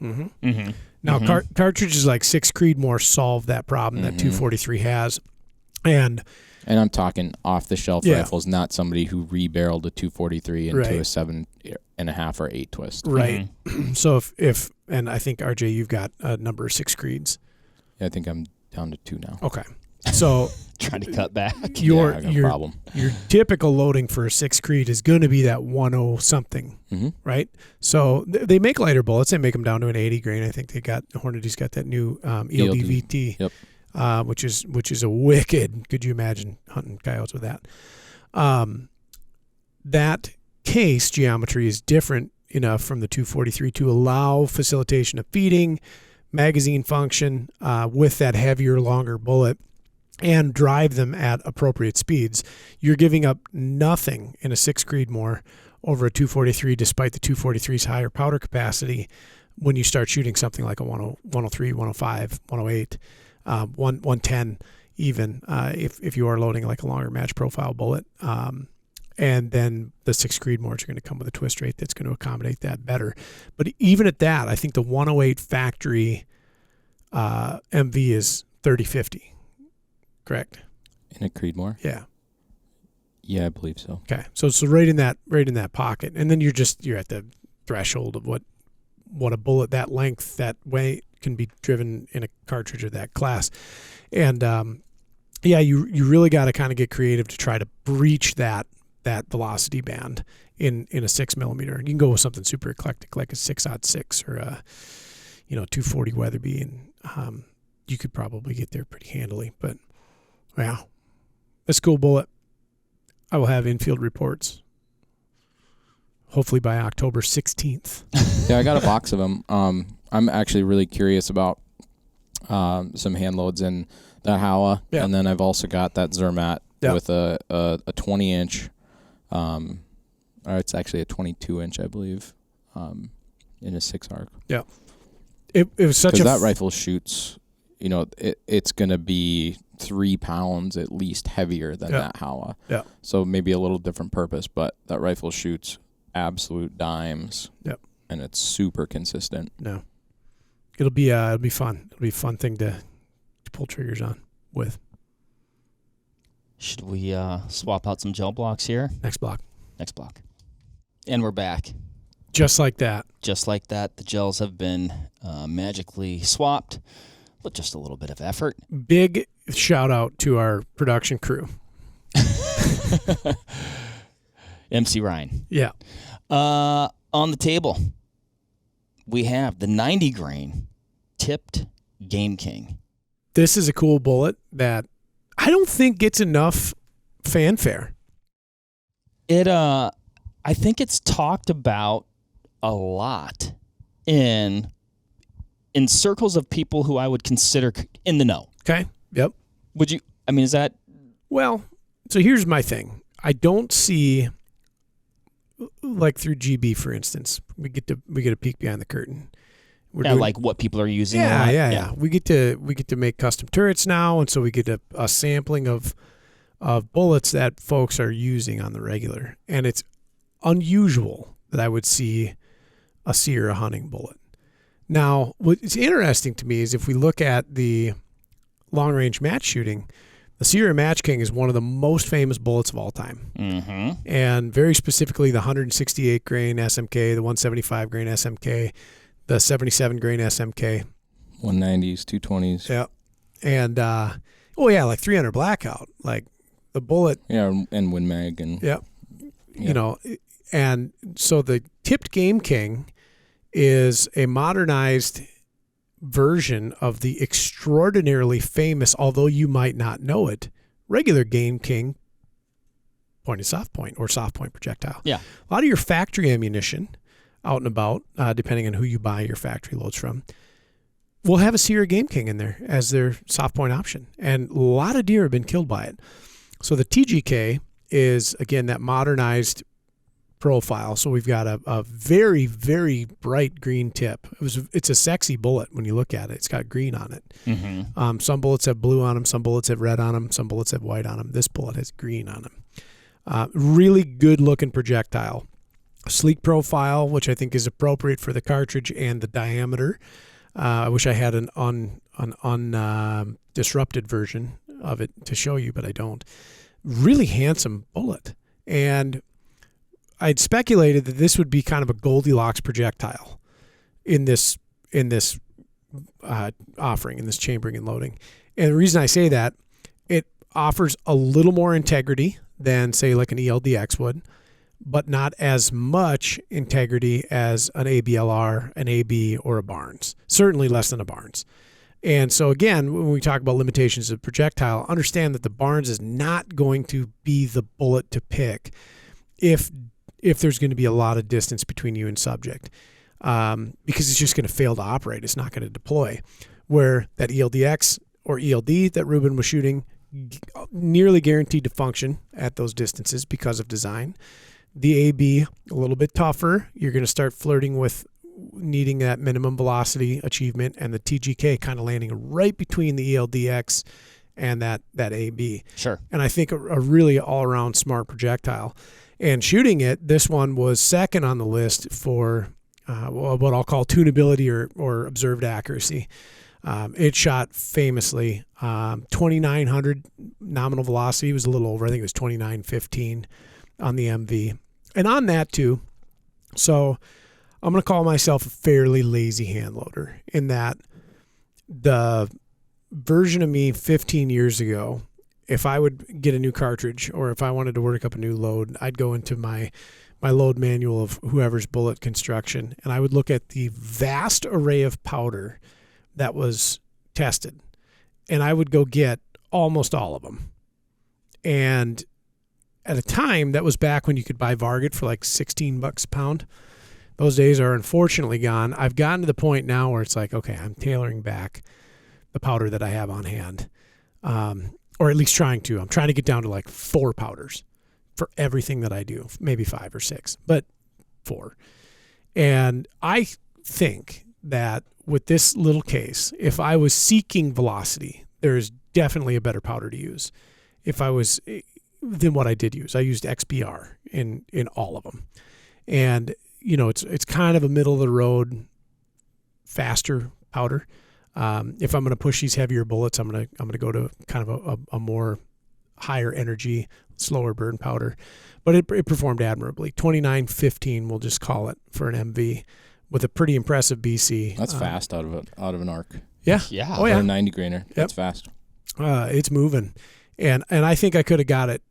Now, cartridges like 6 Creedmoor solve that problem that 243 has. And I'm talking off-the-shelf Yeah. rifles, not somebody who rebarreled a 243 into Right. a 7.5 or 8 twist. right. So if and I think RJ, you've got a number of 6 Creeds. Yeah, I think I'm down to 2 now. Okay. So Trying to cut back. I got a problem. your typical loading for a 6 Creed is going to be that 10 something, Mm-hmm. right? So they make lighter bullets. They make them down to an 80 grain. I think Hornady's got that new ELDVT, Yep. which is a wicked. Could you imagine hunting coyotes with that? That case geometry is different enough from the 243 to allow facilitation of feeding, magazine function with that heavier, longer bullet, and drive them at appropriate speeds. You're giving up nothing in a 6 Creedmoor over a 243, despite the 243's higher powder capacity when you start shooting something like a 103, 105, 108, 110 even, if you are loading like a longer match profile bullet. And then the 6 Creedmoors are going to come with a twist rate that's going to accommodate that better. But even at that, I think the 108 factory MV is 30-50. Correct? In a Creedmoor? Yeah. Yeah, I believe so. Okay. So right in that pocket. And then you're at the threshold of what a bullet that length, that weight can be driven in a cartridge of that class. And you really got to kind of get creative to try to breach that velocity band in a 6mm. You can go with something super eclectic like a 6.06 or a 240 Weatherby, and you could probably get there pretty handily. But wow, that's a cool bullet. I will have infield reports hopefully by October 16th. Yeah, I got a box of them. I'm actually really curious about some hand loads in that Howa, and then I've also got that Zermatt with a 20-inch. Or it's actually a 22-inch, I believe, in a 6 arc. Yeah, it was such because that rifle shoots. It's going to be 3 pounds at least heavier than that Howa. Yeah. So maybe a little different purpose, but that rifle shoots absolute dimes. Yep. And it's super consistent. No. It'll be fun. It'll be a fun thing to pull triggers on with. Should we swap out some gel blocks here? Next block. And we're back. Just like that. The gels have been magically swapped with just a little bit of effort. Big shout out to our production crew. MC Ryan. Yeah. On the table, we have the 90 grain tipped Game King. This is a cool bullet that I don't think gets enough fanfare. I think it's talked about a lot in circles of people who I would consider in the know. Okay. Yep. Is that? Well, so here's my thing. I don't see, like through GB, for instance, we get a peek behind the curtain. Like what people are using. Yeah. We get to make custom turrets now, and so we get a sampling of bullets that folks are using on the regular, and it's unusual that I would see a Sierra hunting bullet. Now, what's interesting to me is if we look at the long-range match shooting, the Sierra Match King is one of the most famous bullets of all time. Mm-hmm. And very specifically the 168 grain SMK, the 175 grain SMK, the 77 grain SMK. 190s, 220s. Yeah. And, like 300 blackout. Like the bullet. Yeah, and Win Mag. And, yeah. And so the tipped Game King is a modernized version of the extraordinarily famous, although you might not know it, regular Game King pointed soft point or soft point projectile. Yeah. A lot of your factory ammunition out and about, depending on who you buy your factory loads from, will have a Sierra Game King in there as their soft point option. And a lot of deer have been killed by it. So the TGK is, again, that modernized profile. So we've got a very, very bright green tip. It's a sexy bullet when you look at it. It's got green on it. Mm-hmm. Some bullets have blue on them. Some bullets have red on them. Some bullets have white on them. This bullet has green on them. Really good looking projectile. Sleek profile, which I think is appropriate for the cartridge and the diameter. I wish I had an disrupted version of it to show you, but I don't. Really handsome bullet. And I'd speculated that this would be kind of a Goldilocks projectile in this offering, in this chambering and loading. And the reason I say that, it offers a little more integrity than, say, like an ELDX would, but not as much integrity as an ABLR, an AB, or a Barnes. Certainly less than a Barnes. And so again, when we talk about limitations of projectile, understand that the Barnes is not going to be the bullet to pick if there's going to be a lot of distance between you and subject, because it's just going to fail to operate. It's not going to deploy. Where that ELDX or ELD that Reuben was shooting, nearly guaranteed to function at those distances because of design. The AB, a little bit tougher. You're going to start flirting with needing that minimum velocity achievement, and the TGK kind of landing right between the ELDX and that AB. Sure. And I think a really all-around smart projectile. And shooting it, this one was second on the list for what I'll call tunability or observed accuracy. It shot famously 2,900 nominal velocity. It was a little over. I think it was 2,915 on the MV. And on that too, so I'm going to call myself a fairly lazy hand loader in that the version of me 15 years ago, if I would get a new cartridge or if I wanted to work up a new load, I'd go into my load manual of whoever's bullet construction, and I would look at the vast array of powder that was tested, and I would go get almost all of them. And at a time, that was back when you could buy Varget for like $16 a pound. Those days are unfortunately gone. I've gotten to the point now where it's like, okay, I'm tailoring back the powder that I have on hand, or at least trying to. I'm trying to get down to like 4 powders for everything that I do, maybe 5 or 6, but 4. And I think that with this little case, if I was seeking velocity, there's definitely a better powder to use. If I was, than what I did use. I used XBR in all of them. And, you know, it's kind of a middle of the road, faster powder. If I'm going to push these heavier bullets, I'm going to go to kind of a more higher energy, slower burn powder. But it performed admirably. 2915, we'll just call it, for an MV with a pretty impressive BC. That's fast out of an arc. Yeah. Yeah. Oh, yeah. Or a 90 grainer. That's fast. It's moving. And I think I could have got it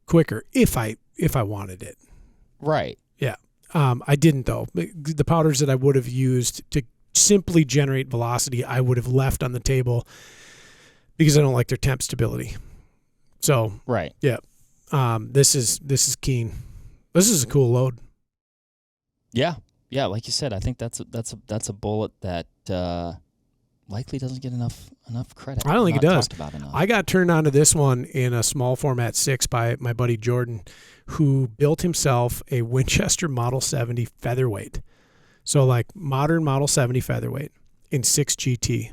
quicker if I wanted it. Right. Yeah. I didn't, though. The powders that I would have used to simply generate velocity, I would have left on the table because I don't like their temp stability. So, right. Yeah. This is keen. This is a cool load. Yeah. Yeah, like you said, I think that's a bullet that likely doesn't get enough credit. I don't think it does. About enough. I got turned on to this one in a small format 6 by my buddy Jordan, who built himself a Winchester Model 70 featherweight. So like modern Model 70 featherweight in 6 GT.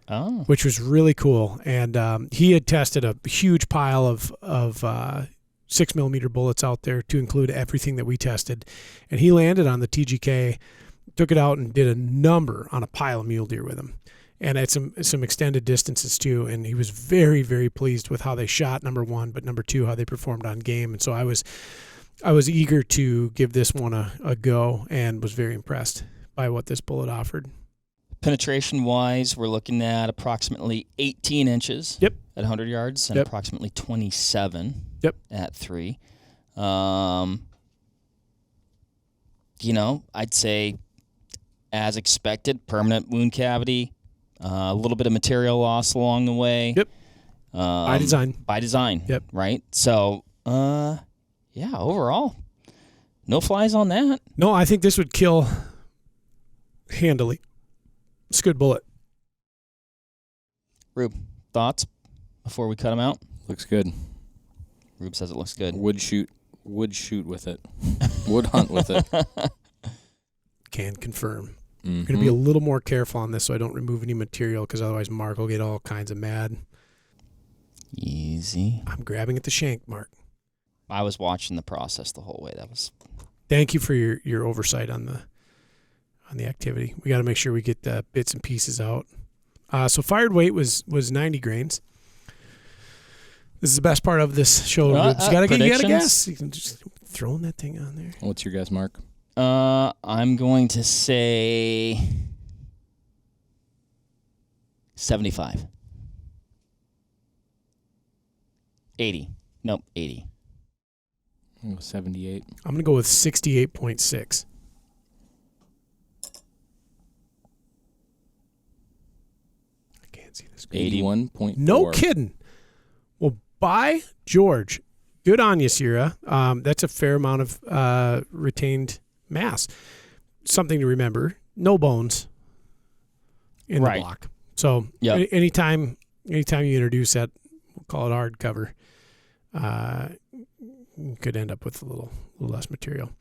Oh. Which was really cool. And he had tested a huge pile of 6mm bullets out there to include everything that we tested. And he landed on the TGK, took it out and did a number on a pile of mule deer with him. And at some extended distances too. And he was very, very pleased with how they shot, number one, but number two, how they performed on game. And so I was eager to give this one a go and was very impressed by what this bullet offered. Penetration-wise, we're looking at approximately 18 inches Yep. at 100 yards and Yep. approximately 27 Yep. at 3. I'd say, as expected, permanent wound cavity, a little bit of material loss along the way. Yep. By design. By design. Yep. Right? So, overall, no flies on that. No, I think this would kill handily. It's a good bullet. Rube, thoughts before we cut them out? Looks good. Rube says it looks good. Would shoot with it. Would hunt with it. Can confirm. Mm-hmm. I'm going to be a little more careful on this so I don't remove any material because otherwise Mark will get all kinds of mad. Easy. I'm grabbing at the shank, Mark. I was watching the process the whole way. That was. Thank you for your oversight on on the activity. We got to make sure we get the bits and pieces out. So fired weight was 90 grains. This is the best part of this show. You got to guess. You can just throwing that thing on there. What's your guess, Mark? I'm going to say 75. 80. Nope, 80. I'll go 78. I'm going to go with 68.6. I can't see this. 81.4. No kidding. Well, by George, good on you, Sierra. That's a fair amount of retained mass. Something to remember. No bones in the block. So anytime you introduce that, we'll call it hardcover, you could end up with a little less material.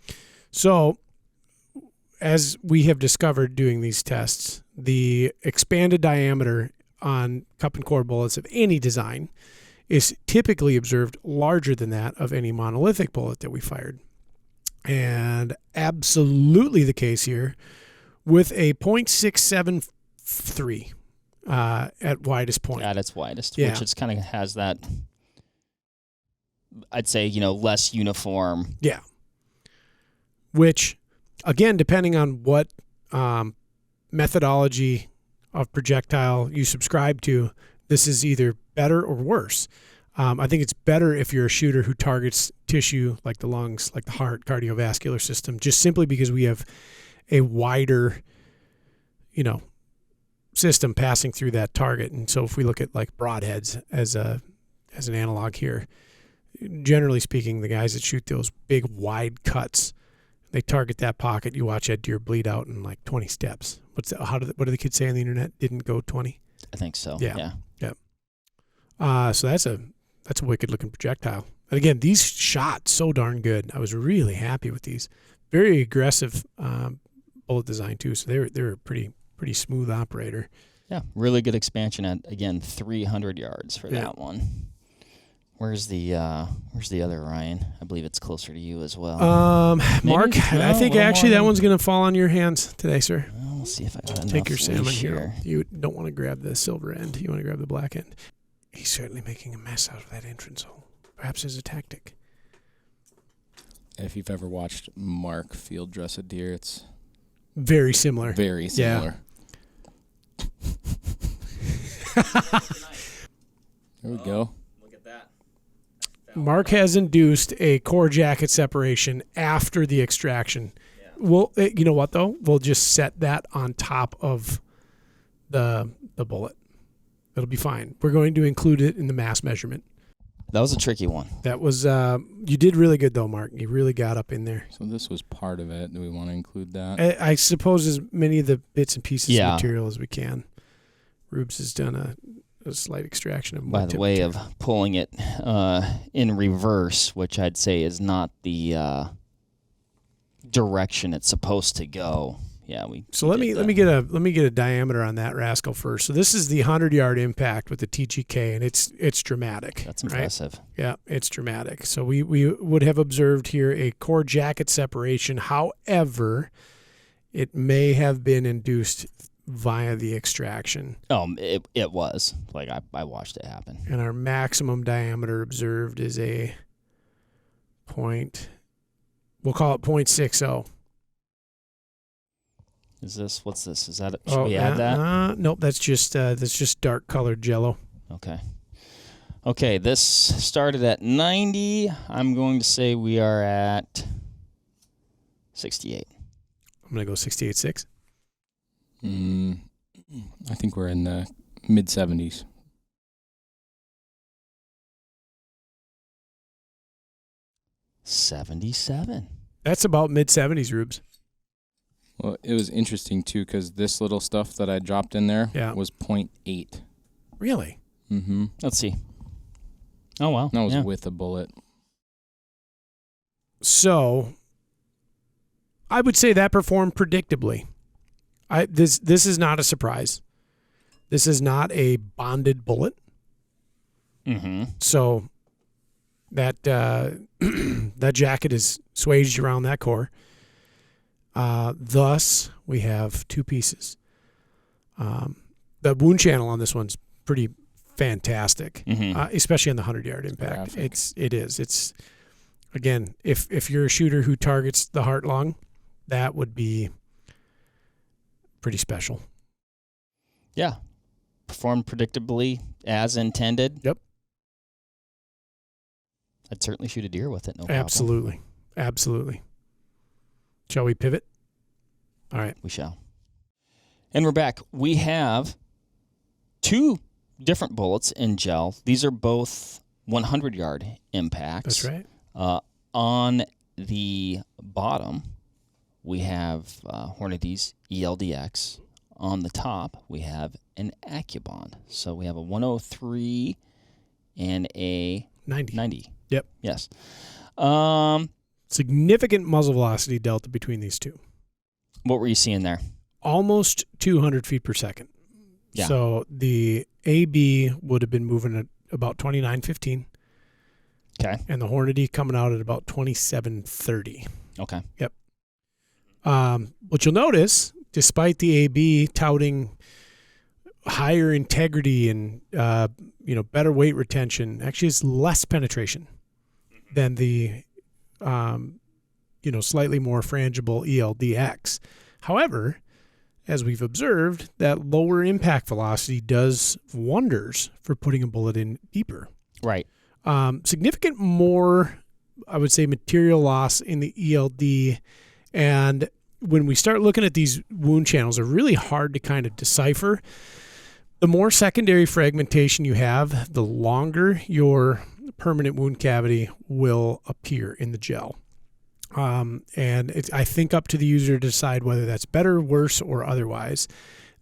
So as we have discovered doing these tests, the expanded diameter on cup and core bullets of any design is typically observed larger than that of any monolithic bullet that we fired. And absolutely the case here with a .673 at widest point. At its widest, which it's kind of has that, I'd say, less uniform. Yeah. Which, again, depending on what methodology of projectile you subscribe to, this is either better or worse. I think it's better if you're a shooter who targets tissue like the lungs, like the heart, cardiovascular system, just simply because we have a wider, system passing through that target. And so if we look at like broadheads as an analog here, generally speaking, the guys that shoot those big wide cuts, they target that pocket. You watch that deer bleed out in like 20 steps. What do the kids say on the internet? Didn't go 20? I think so. Yeah. So that's a wicked looking projectile. And again, these shot so darn good. I was really happy with these. Very aggressive bullet design too. So they're a pretty smooth operator. Yeah, really good expansion at, again, 300 yards for that one. Where's the other Ryan? I believe it's closer to you as well. Mark, I think actually that one's going to fall on your hands today, sir. Well, we'll see if I got enough. Take your salmon here. You don't want to grab the silver end. You want to grab the black end. He's certainly making a mess out of that entrance hole. Perhaps as a tactic. If you've ever watched Mark field dress a deer, it's very similar. Very similar. There we go. Look at that. Mark has induced a core jacket separation after the extraction. Yeah. We'll, you know what though? We'll just set that on top of the bullet. It'll be fine. We're going to include it in the mass measurement. That was a tricky one. That was you did really good though, Mark. You really got up in there. So this was part of it. Do we want to include that? I suppose as many of the bits and pieces of material as we can. Rubes has done a slight extraction of more. By the way of pulling it in reverse, which I'd say is not the direction it's supposed to go. Yeah, let me get a diameter on that rascal first. So this is the 100-yard impact with the TGK, and it's dramatic. That's impressive. Right? Yeah, it's dramatic. So we would have observed here a core jacket separation. However, it may have been induced via the extraction. It was. Like I watched it happen. And our maximum diameter observed is a point. We'll call it 0.60. What's this? Is that should we add that? Nope, that's just dark colored jello. Okay, this started at 90. I'm going to say we are at 68. I'm going to go 68.6. I think we're in the mid 70s. 77. That's about mid 70s, Rubes. Well, it was interesting, too, because this little stuff that I dropped in there was 0.8. Really? Mm-hmm. Let's see. Oh, wow. That was with a bullet. So, I would say that performed predictably. This is not a surprise. This is not a bonded bullet. Mm-hmm. So, that that jacket is swaged around that core. Thus, we have two pieces. The wound channel on this one's pretty fantastic, especially on the 100-yard impact. It is. It's again, if you're a shooter who targets the heart lung, that would be pretty special. Yeah. Performed predictably as intended. Yep. I'd certainly shoot a deer with it, no problem. Absolutely. Shall we pivot? All right. We shall. And we're back. We have two different bullets in gel. These are both 100-yard impacts. That's right. On the bottom, we have Hornady's ELDX. On the top, we have an AccuBond. So we have a 103 and a 90. Yep. Yes. Significant muzzle velocity delta between these two. What were you seeing there? Almost 200 feet per second. Yeah. So the AB would have been moving at about 29.15. Okay. And the Hornady coming out at about 27.30. Okay. Yep. What you'll notice, despite the AB touting higher integrity and better weight retention, actually is less penetration than the slightly more frangible ELDX. However, as we've observed, that lower impact velocity does wonders for putting a bullet in deeper. Right. Significant more, I would say, material loss in the ELD. And when we start looking at these wound channels, they're really hard to kind of decipher. The more secondary fragmentation you have, the longer your permanent wound cavity will appear in the gel. And it's, I think, up to the user to decide whether that's better, worse, or otherwise.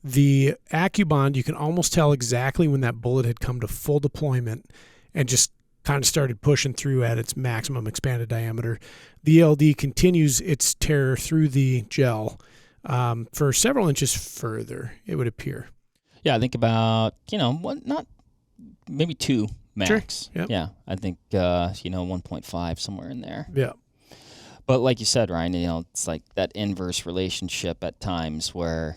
The AccuBond, you can almost tell exactly when that bullet had come to full deployment and just kind of started pushing through at its maximum expanded diameter. The ELD continues its tear through the gel for several inches further, it would appear. Yeah, I think about, maybe 2 max. Sure. Yep. Yeah, I think, 1.5, somewhere in there. Yeah. But like you said, Ryan, it's like that inverse relationship at times where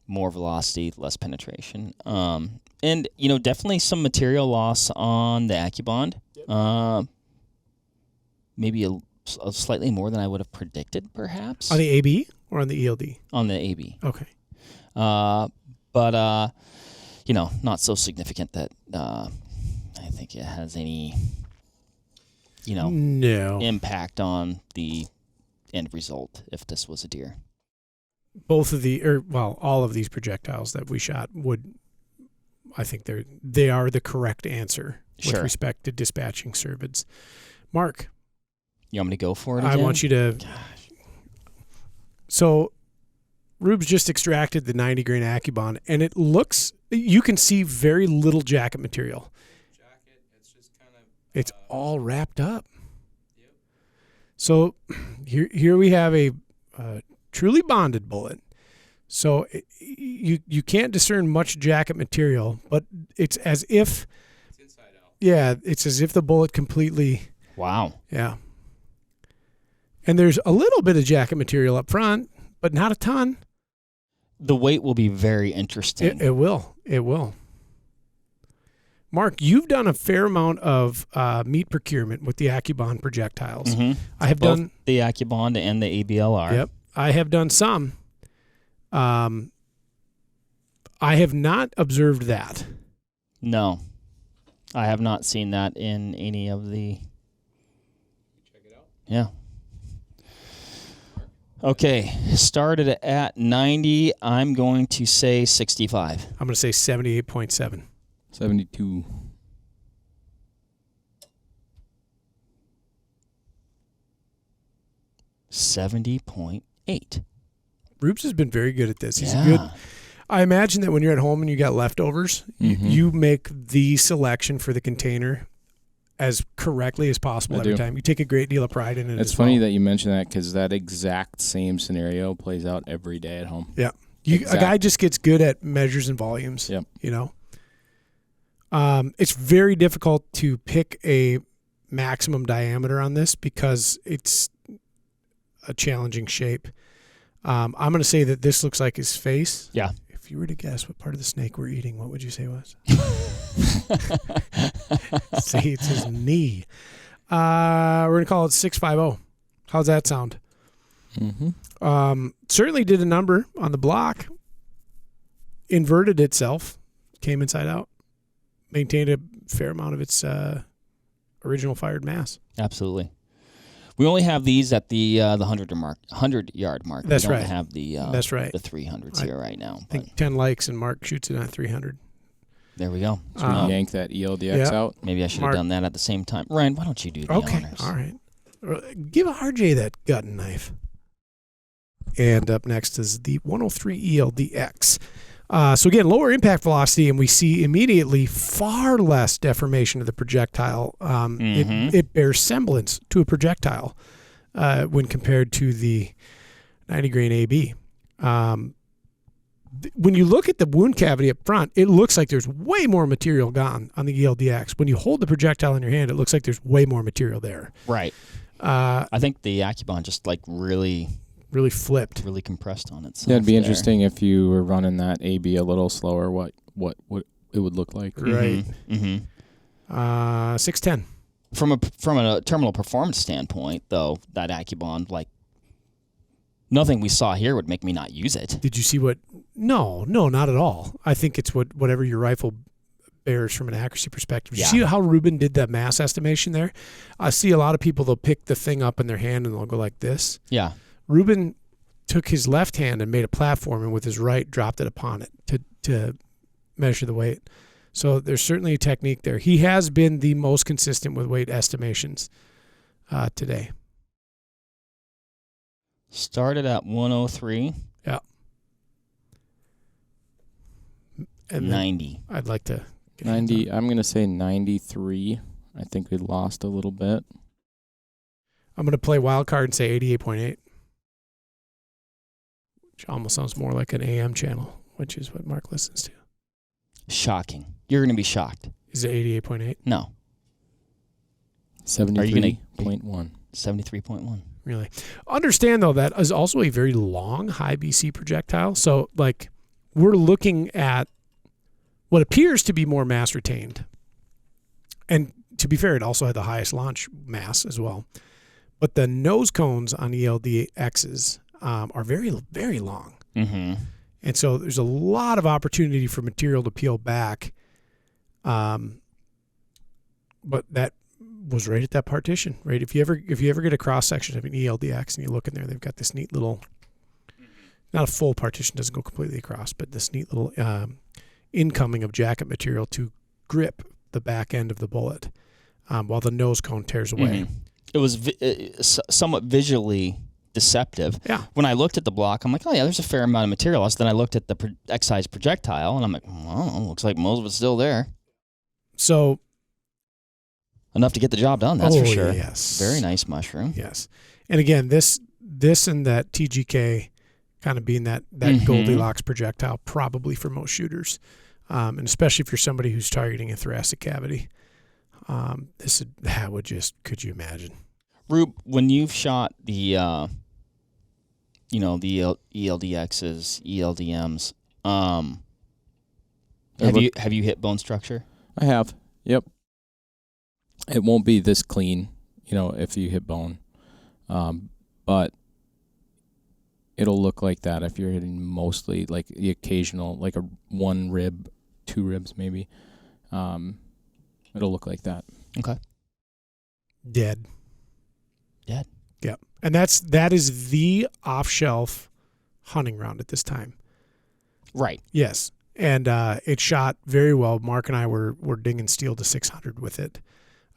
more velocity, less penetration. And, definitely some material loss on the AccuBond. Yep. Maybe a slightly more than I would have predicted, perhaps. On the AB or on the ELD? On the AB. Okay. But not so significant that I think it has any, no impact on the end result if this was a deer. Both of all of these projectiles that we shot I think they are the correct answer with respect to dispatching cervids. Mark, you want me to go for it again? I want you to. Gosh. So, Rube's just extracted the 90 grain AccuBond, and it looks. You can see very little jacket material. It's just kind of. It's all wrapped up. Yep. So, here we have a truly bonded bullet. So you can't discern much jacket material, but it's as if it's inside out. Yeah, it's as if the bullet completely. Wow. Yeah. And there's a little bit of jacket material up front, but not a ton. The weight will be very interesting. It will. It will. Mark, you've done a fair amount of meat procurement with the AccuBond projectiles. Mm-hmm. I have both done the AccuBond and the ABLR. Yep, I have done some. I have not observed that. No, I have not seen that in any of the. Check it out. Yeah. Okay, started at 90. I'm going to say 65. I'm going to say 78.7. 72. 70.8. Rubes has been very good at this. He's Yeah. a good. I imagine that when you're at home and you got leftovers, you make the selection for the container as correctly as possible every time. You take a great deal of pride in it. It's funny that you mention that because that exact same scenario plays out every day at home. Yeah. A guy just gets good at measures and volumes. Yep. It's very difficult to pick a maximum diameter on this because it's a challenging shape. I'm going to say that this looks like his face. Yeah. If you were to guess what part of the snake we're eating, what would you say it was? See, it's his knee. We're going to call it 650. How's that sound? Mm-hmm. Certainly did a number on the block. Inverted itself. Came inside out. Maintained a fair amount of its original fired mass. Absolutely. We only have these at the 100-yard mark. That's we don't right. have the That's right. the 300s here right now. I think 10 likes and Mark shoots it at 300. There we go. So we yank that ELDX out. Maybe I should Mark. have done that at the same time. Ryan, why don't you do the Okay, honors? all right. Give RJ that gutting knife. And up next is the 103 ELDX. So again, lower impact velocity, and we see immediately far less deformation of the projectile. It bears semblance to a projectile when compared to the 90 grain AB. When you look at the wound cavity up front, it looks like there's way more material gone on the ELDX. When you hold the projectile in your hand, it looks like there's way more material there. Right. I think the Accubon just like really flipped. really compressed on itself. Yeah, it'd be there. interesting if you were running that AB a little slower. What it would look like. Right. Mm-hmm. 610. From a terminal performance standpoint, though, that Accubon, like, nothing we saw here would make me not use it. Did you see what? No, not at all. I think it's whatever your rifle bears from an accuracy perspective. Did you see how Reuben did that mass estimation there? I see a lot of people, they'll pick the thing up in their hand and they'll go like this. Yeah. Reuben took his left hand and made a platform, and with his right dropped it upon it to measure the weight. So there's certainly a technique there. He has been the most consistent with weight estimations today. Started at 103. Yeah. And 90. I'd like to get 90. I'm going to say 93. I think we lost a little bit. I'm going to play wild card and say 88.8. Which almost sounds more like an AM channel, which is what Mark listens to. Shocking. You're going to be shocked. Is it 88.8? No. 73.1. 73.1. Really? Understand, though, that is also a very long high BC projectile. So, like, we're looking at what appears to be more mass retained. And to be fair, it also had the highest launch mass as well. But the nose cones on ELDXs are very, very long. Mm-hmm. And so there's a lot of opportunity for material to peel back. But that was right at that partition, right? If you ever get a cross section of an ELDX and you look in there, they've got this neat little, not a full partition, doesn't go completely across, but this neat little incoming of jacket material to grip the back end of the bullet while the nose cone tears away. Mm-hmm. It was somewhat visually deceptive. Yeah. When I looked at the block, I'm like, oh yeah, there's a fair amount of material. So then I looked at the X-size projectile, and I'm like, well, looks like most of it's still there. So enough to get the job done. That's for sure. Yes. Very nice mushroom. Yes. And again, this and that TGK kind of being that Goldilocks projectile probably for most shooters, and especially if you're somebody who's targeting a thoracic cavity. Could you imagine? Rube, when you've shot the ELDXs, ELDMs, have you hit bone structure? I have. Yep. It won't be this clean, if you hit bone. But it'll look like that if you're hitting mostly like the occasional, like a one rib, two ribs maybe. It'll look like that. Okay. Dead. Yep. And that is the off-shelf hunting round at this time. Right. Yes. And it shot very well. Mark and I were dinging steel to 600 with it.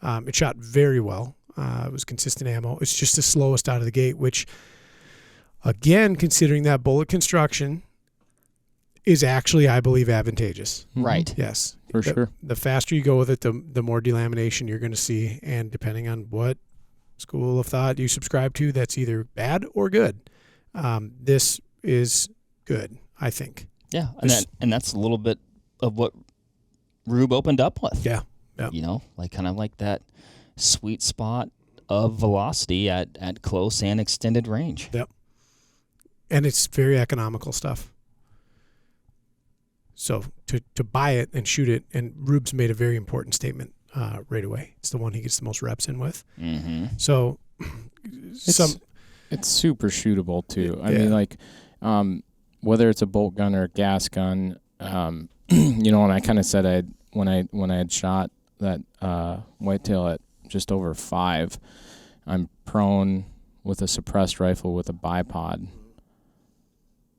It shot very well. It was consistent ammo. It's just the slowest out of the gate, which, again, considering that bullet construction, is actually, I believe, advantageous. Right. Yes. For sure. The faster you go with it, the more delamination you're going to see. And depending on what school of thought you subscribe to, that's either bad or good. This is good, I think. Yeah, and that's a little bit of what Rube opened up with. Yeah. Like kind of like that sweet spot of velocity at close and extended range. Yep. And it's very economical stuff. So to buy it and shoot it, and Rube's made a very important statement right away. It's the one he gets the most reps in with. Mm-hmm. So it's super shootable too. I mean, like whether it's a bolt gun or a gas gun, you know, and I kind of said when I had shot that whitetail at just over 5, I'm prone with a suppressed rifle with a bipod.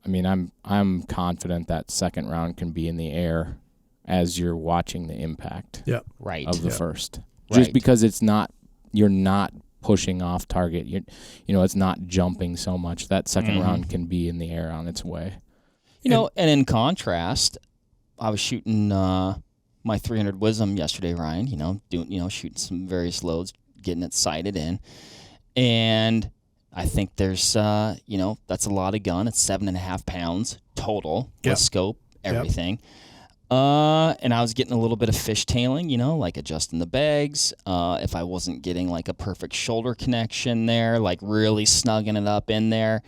I mean, I'm confident that second round can be in the air as you're watching the impact Right. of the first. Right. Just because you're not pushing off target. It's not jumping so much. That second round can be in the air on its way. And in contrast, I was shooting my 300 Wisdom yesterday, Ryan, shooting some various loads, getting it sighted in. And I think there's, that's a lot of gun. It's 7.5 pounds total with scope, everything. And I was getting a little bit of fishtailing, like adjusting the bags. If I wasn't getting like a perfect shoulder connection there, like really snugging it up in there,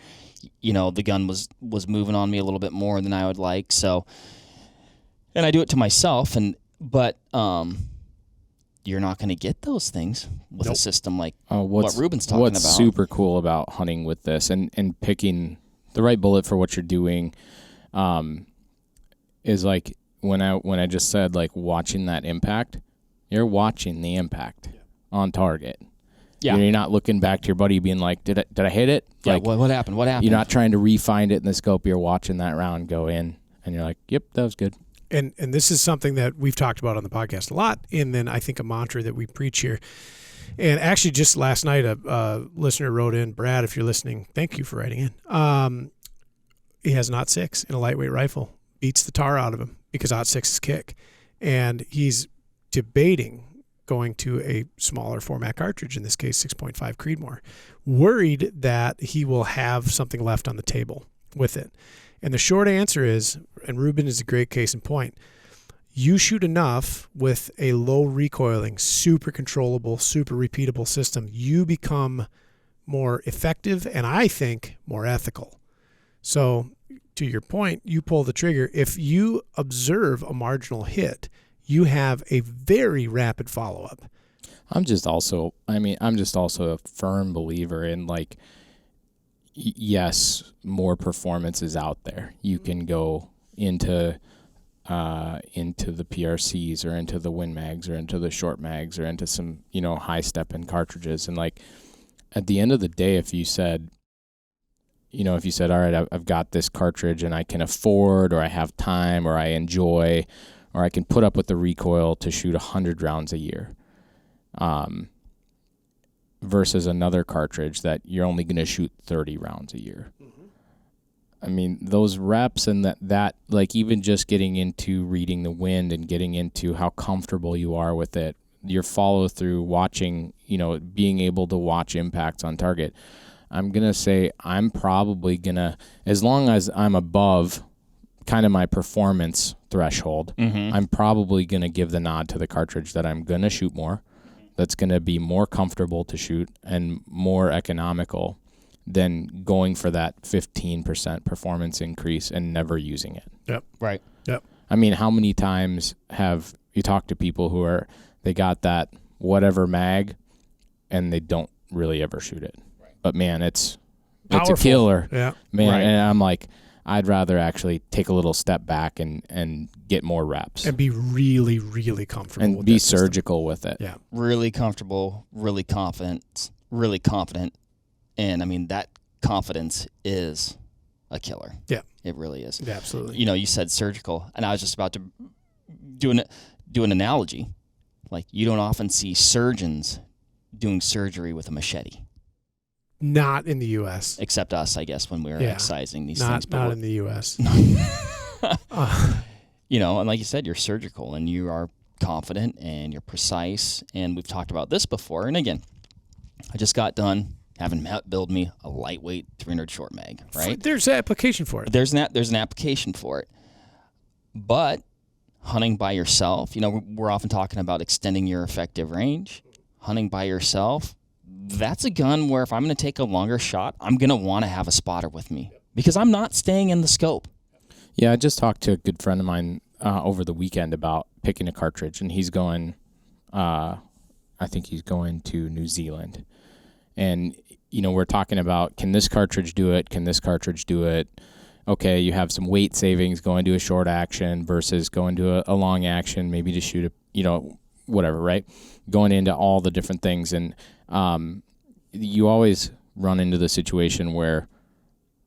the gun was moving on me a little bit more than I would like. So, and I do it to myself, but you're not going to get those things with a system like what Reuben's talking about. What's super cool about hunting with this and picking the right bullet for what you're doing is like when I just said like watching that impact, you're watching the impact on target. Yeah. You're not looking back to your buddy being like, did I hit it? Yeah, like, what happened? What happened? You're not trying to re-find it in the scope. You're watching that round go in, and you're like, yep, that was good. And this is something that we've talked about on the podcast a lot, and then I think a mantra that we preach here. And actually, just last night, a listener wrote in, Brad, if you're listening, thank you for writing in. He has an .6 in a lightweight rifle. Beats the tar out of him because .6 is kick. And he's debating going to a smaller format cartridge, in this case 6.5 Creedmoor, worried that he will have something left on the table with it. And the short answer is, and Reuben is a great case in point, you shoot enough with a low recoiling, super controllable, super repeatable system, you become more effective and I think more ethical. So to your point, you pull the trigger. If you observe a marginal hit, you have a very rapid follow-up. I'm just also a firm believer in like, yes, more performance is out there. You can go into the PRCs or into the Win Mags or into the short mags or into some, high step in cartridges. And like at the end of the day, if you said, all right, I've got this cartridge and I can afford, or I have time, or I enjoy, or I can put up with the recoil to shoot 100 rounds a year. Versus another cartridge that you're only going to shoot 30 rounds a year. Mm-hmm. I mean, those reps and that like even just getting into reading the wind and getting into how comfortable you are with it, your follow through, watching, being able to watch impacts on target. I'm going to say I'm probably going to, as long as I'm above kind of my performance threshold, I'm probably going to give the nod to the cartridge that I'm going to shoot more. That's going to be more comfortable to shoot and more economical than going for that 15% performance increase and never using it. Yep. Right. Yep. I mean, how many times have you talked to people they got that whatever mag and they don't really ever shoot it? Right. But man, it's powerful. A killer. Yeah. Man, right. And I'm like, I'd rather actually take a little step back and get more reps. And be really, really comfortable and with be that system. surgical with it. Yeah. Really comfortable, really confident. And I mean, that confidence is a killer. Yeah. It really is. Yeah, absolutely. You said surgical, and I was just about to do an analogy. Like, you don't often see surgeons doing surgery with a machete. Not in the U.S. Except us, I guess, when we were excising these things. Not in the U.S. And like you said, you're surgical and you are confident and you're precise. And we've talked about this before. And again, I just got done having Matt build me a lightweight 300 short mag, right? There's an application for it. There's an application for it. But hunting by yourself, we're often talking about extending your effective range. Hunting by yourself, that's a gun where if I'm going to take a longer shot, I'm going to want to have a spotter with me because I'm not staying in the scope. Yeah, I just talked to a good friend of mine over the weekend about picking a cartridge, and he's going, I think he's going to New Zealand. And, we're talking about, can this cartridge do it? Can this cartridge do it? Okay, you have some weight savings going to a short action versus going to a long action, maybe to shoot whatever, right? Going into all the different things. And you always run into the situation where,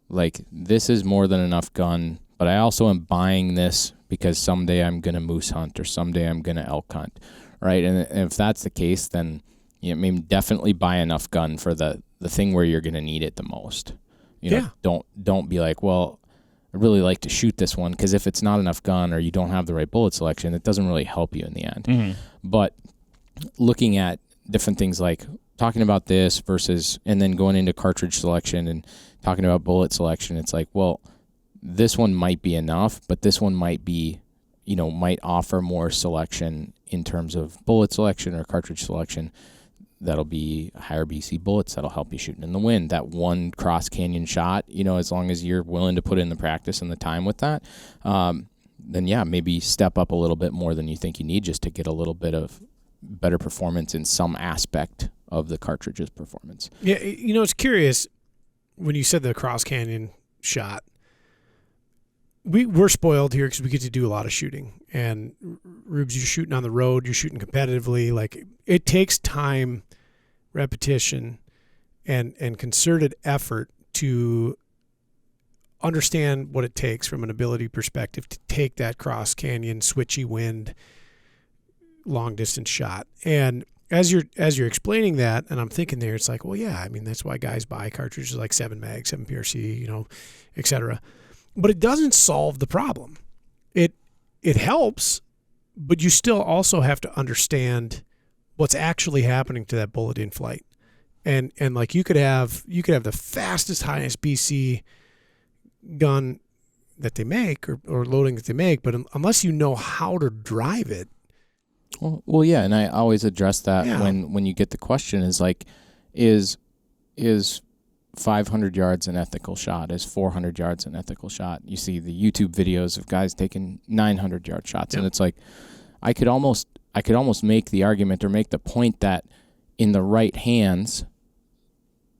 like, this is more than enough gun, but I also am buying this because someday I'm going to moose hunt or someday I'm going to elk hunt, right? And if that's the case, then maybe definitely buy enough gun for the thing where you're going to need it the most. Don't be like, well, I really like to shoot this one, because if it's not enough gun or you don't have the right bullet selection, it doesn't really help you in the end. Mm-hmm. But looking at different things, like talking about this versus, and then going into cartridge selection and talking about bullet selection, it's like, well, this one might be enough, but this one might be, might offer more selection in terms of bullet selection or cartridge selection. That'll be higher BC bullets that'll help you shooting in the wind. That one cross canyon shot, as long as you're willing to put in the practice and the time with that, then yeah, maybe step up a little bit more than you think you need just to get a little bit of better performance in some aspect of the cartridge's performance. Yeah, it's curious when you said the cross canyon shot. We're spoiled here because we get to do a lot of shooting. And Rubes, you're shooting on the road, you're shooting competitively. Like, it takes time, repetition, and concerted effort to understand what it takes from an ability perspective to take that cross canyon, switchy wind, long distance shot. And as you're explaining that, and I'm thinking there, it's like, well, yeah, I mean, that's why guys buy cartridges like 7 mag, 7 PRC, et cetera. But it doesn't solve the problem. It helps, but you still also have to understand what's actually happening to that bullet in flight. And like you could have the fastest, highest BC gun that they make or loading that they make, but unless you know how to drive it. Well, yeah, and I always address that when you get the question is like, is 500 yards an ethical shot? Is 400 yards an ethical shot? You see the YouTube videos of guys taking 900-yard shots, and it's like, I could almost make the argument or make the point that in the right hands,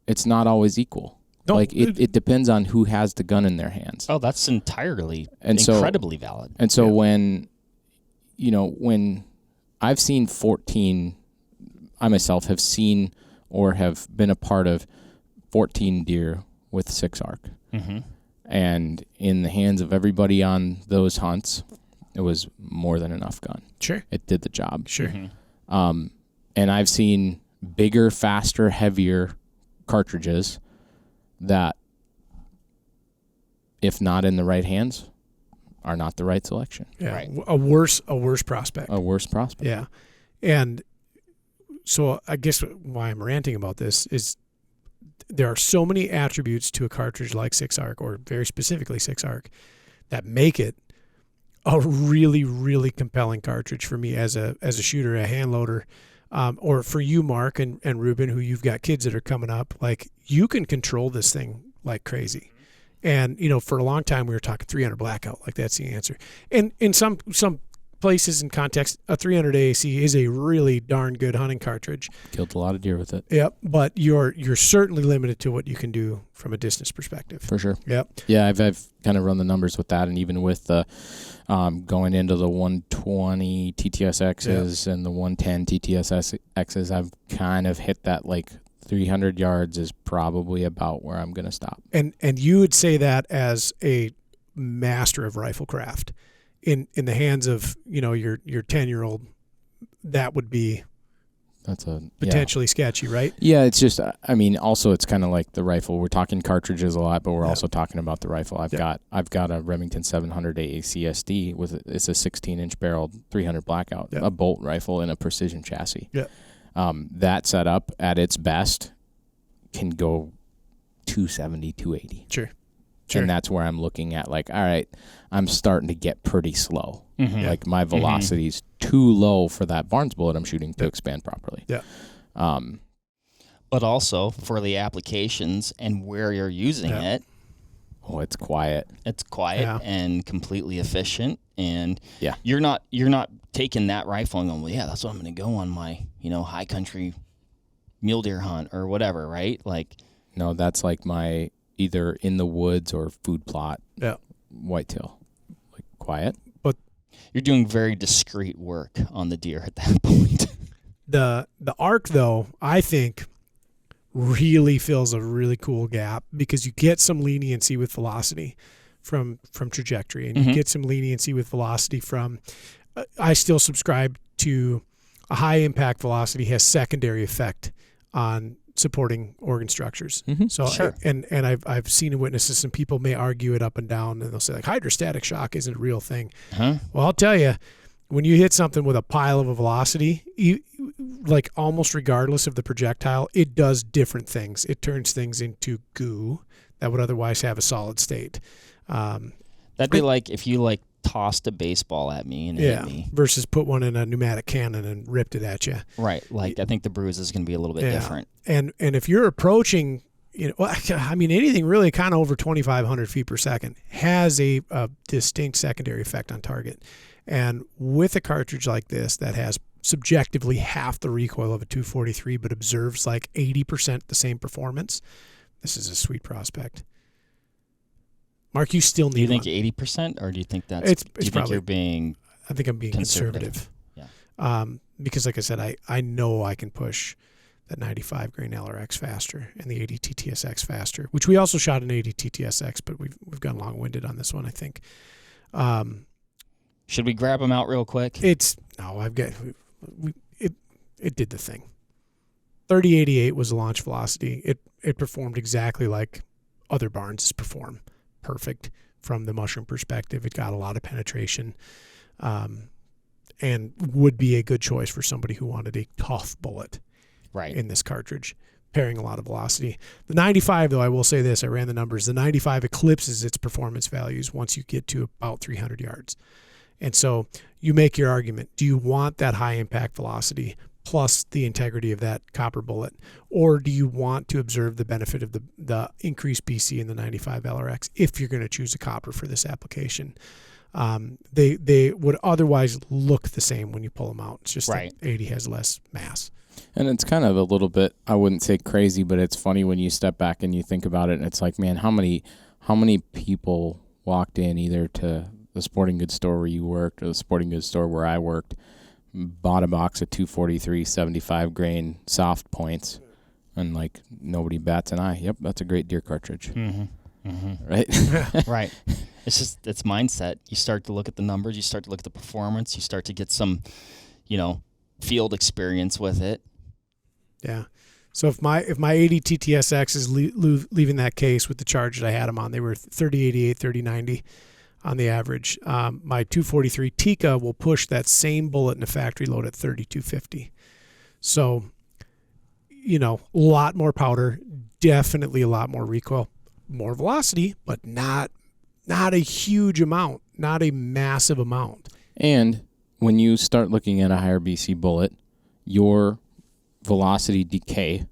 it's not always equal. It depends on who has the gun in their hands. Oh, that's incredibly valid. And so when I've seen 14, I myself have seen or have been a part of 14 deer with 6-arc. Mm-hmm. And in the hands of everybody on those hunts, it was more than enough gun. Sure. It did the job. Sure. Mm-hmm. And I've seen bigger, faster, heavier cartridges that, if not in the right hands, are not the right selection. Yeah. Right. A worse prospect. A worse prospect. Yeah. And so I guess why I'm ranting about this is there are so many attributes to a cartridge like 6-arc, or very specifically 6-arc, that make it a really, really compelling cartridge for me as a shooter, a hand loader, or for you, Mark and Reuben, who you've got kids that are coming up. Like, you can control this thing like crazy. And, for a long time we were talking 300 blackout, like that's the answer. And in some places and context, a 300 AAC is a really darn good hunting cartridge. Killed a lot of deer with it. Yep, but you're certainly limited to what you can do from a distance perspective. For sure. Yep. Yeah, I've kind of run the numbers with that, and even with the going into the 120 TTSXs and the 110 TTSXs, I've kind of hit that, like, 300 yards is probably about where I'm going to stop. And you would say that as a master of rifle craft. In the hands of your 10-year-old, that would be potentially sketchy, right? Yeah, it's just, I mean, also it's kind of like the rifle. We're talking cartridges a lot, but we're also talking about the rifle. I've got a Remington 700 AAC-SD with it's a 16-inch barrel 300 blackout, a bolt rifle in a precision chassis. Yeah. That setup at its best can go 270, 280. Sure. And that's where I'm looking at, like, all right, I'm starting to get pretty slow. Mm-hmm. Like, my velocity's too low for that Barnes bullet I'm shooting to expand properly. Yeah. But also for the applications and where you're using it, Oh, it's quiet. It's quiet Yeah. and completely efficient, and Yeah. you're not taking that rifle and going, well, yeah, that's what I'm going to go on my high country mule deer hunt or whatever, right? Like, No, that's like my either in the woods or food plot. Yeah. Whitetail, like quiet. you're doing very discreet work on the deer at that point. The arc, though, I think really fills a really cool gap because you get some leniency with velocity from trajectory, and you get some leniency with velocity from I still subscribe to a high impact velocity has secondary effect on supporting organ structures. So Sure. and I've seen and witnessed this, and people may argue it up and down, and they'll say like hydrostatic shock isn't a real thing. Well, I'll tell you, when you hit something with a pile of a velocity, like almost regardless of the projectile, it does different things. It turns things into goo that would otherwise have a solid state. That'd be like if you like tossed a baseball at me and hit me. Versus put one in a pneumatic cannon and ripped it at you. Right. Like I think the bruise is going to be a little bit different. And if you're approaching, I mean, anything really kind of over 2,500 feet per second has a distinct secondary effect on target. And with a cartridge like this that has subjectively half the recoil of a 243 but observes like 80% the same performance, this is a sweet prospect. Mark, you still need. Do you think 80%, or do you think that's? It's do you think probably, you're being? I think I'm being conservative. Yeah. Because like I said, I know I can push that 95 grain LRX faster and the 80 TTSX faster, which we also shot an 80 TTSX, but we've gone long winded on this one, I think. Should we grab them out real quick? It did the thing. 3088 was the launch velocity. It performed exactly like other Barnes perform. Perfect from the mushroom perspective. It got a lot of penetration, and would be a good choice for somebody who wanted a tough bullet in this cartridge, pairing a lot of velocity. The 95, though, I will say this, I ran the numbers. The 95 eclipses its performance values once you get to about 300 yards. And so you make your argument. Do you want that high impact velocity plus the integrity of that copper bullet, or do you want to observe the benefit of the increased BC in the 95 LRX if you're going to choose a copper for this application? They would otherwise look the same when you pull them out. It's just that 80 has less mass. And it's kind of a little bit, I wouldn't say crazy, but it's funny when you step back and you think about it, and it's like, man, how many people walked in either to the sporting goods store where you worked or the sporting goods store where I worked, bought a box of 243 75 grain soft points, and like nobody bats an eye. Yep, that's a great deer cartridge. Right? Right. It's mindset. You start to look at the numbers, you start to look at the performance, you start to get some, field experience with it. Yeah. So if my 80 TTSX is leaving that case with the charge that I had them on, they were 3088, 3090 on the average. My 243 Tika will push that same bullet in a factory load at 3250. So, a lot more powder, definitely a lot more recoil, more velocity, but not a huge amount, not a massive amount. And when you start looking at a higher BC bullet, your velocity decay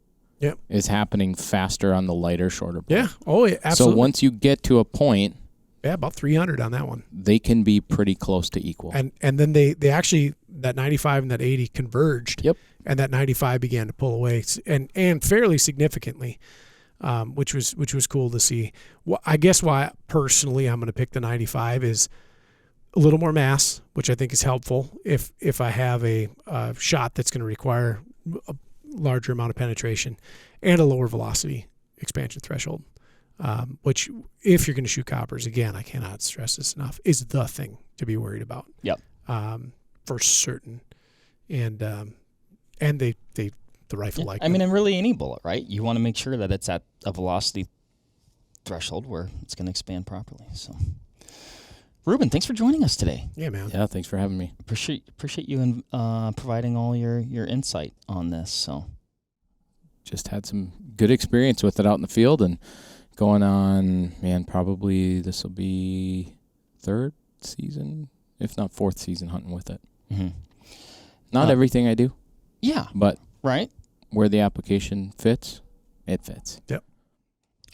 is happening faster on the lighter, shorter bullet. Yeah. Oh, yeah, absolutely. So once you get to a point, about 300 on that one. They can be pretty close to equal. And then they actually, that 95 and that 80 converged. Yep. And that 95 began to pull away, and fairly significantly, which was cool to see. Well, I guess why personally I'm going to pick the 95 is a little more mass, which I think is helpful if I have a shot that's going to require a larger amount of penetration, and a lower velocity expansion threshold. Which, if you're going to shoot coppers, again, I cannot stress this enough, is the thing to be worried about. Yep. For certain. And the rifle like. I mean, and really any bullet, right? You want to make sure that it's at a velocity threshold where it's going to expand properly. So, Reuben, thanks for joining us today. Yeah, man. Yeah, thanks for having me. Appreciate you and providing all your insight on this. So, just had some good experience with it out in the field, and going on, man, probably this will be third season, if not fourth season hunting with it. Mm-hmm. Not everything I do. Yeah. But right where the application fits, it fits. Yep.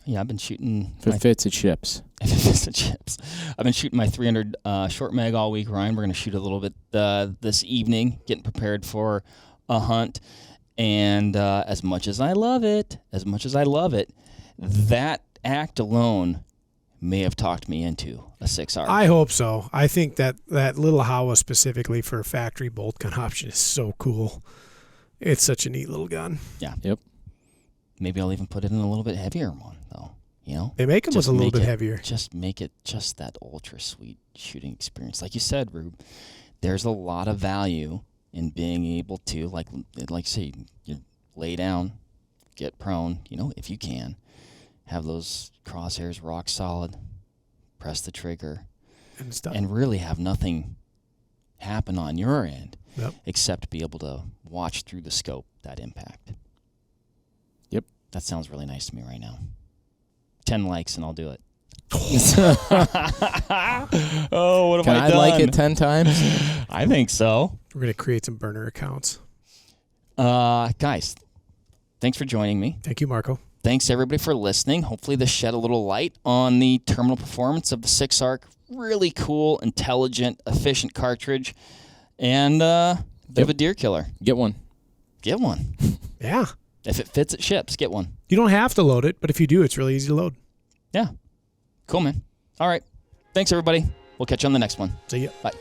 Yeah, I've been shooting. If it fits, it ships. If it fits, it ships. I've been shooting my 300 short mag all week, Ryan. We're going to shoot a little bit this evening, getting prepared for a hunt. And as much as I love it, that act alone may have talked me into a 6R. I hope so. I think that little Howa specifically for a factory bolt gun option is so cool. It's such a neat little gun. Yeah. Yep. Maybe I'll even put it in a little bit heavier one, though. You know, they make them with a little bit heavier. Just make it just that ultra sweet shooting experience. Like you said, Rube, there's a lot of value in being able to, like say, you lay down, get prone, if you can, have those crosshairs rock solid, press the trigger, And it's done. and really have nothing happen on your end Yep. except be able to watch through the scope that impact. Yep. That sounds really nice to me right now. 10 likes and I'll do it. Oh, what have Can I I done? like it 10 times? I think so. We're going to create some burner accounts. Guys, thanks for joining me. Thank you, Marco. Thanks, everybody, for listening. Hopefully this shed a little light on the terminal performance of the 6-ARC. Really cool, intelligent, efficient cartridge. And bit of a deer killer. Get one. Get one. Yeah. If it fits, it ships. Get one. You don't have to load it, but if you do, it's really easy to load. Yeah. Cool, man. All right. Thanks, everybody. We'll catch you on the next one. See ya. Bye.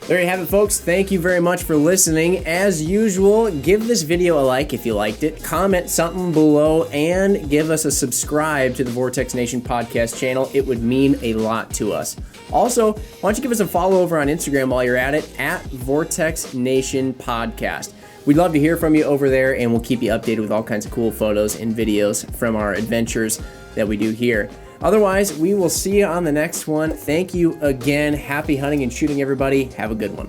There you have it, folks. Thank you very much for listening. As usual, give this video a like if you liked it, comment something below, and give us a subscribe to the Vortex Nation podcast channel. It would mean a lot to us. Also, why don't you give us a follow over on Instagram while you're at it, at Vortex Nation Podcast. We'd love to hear from you over there, and we'll keep you updated with all kinds of cool photos and videos from our adventures that we do here. Otherwise, we will see you on the next one. Thank you again. Happy hunting and shooting, everybody. Have a good one.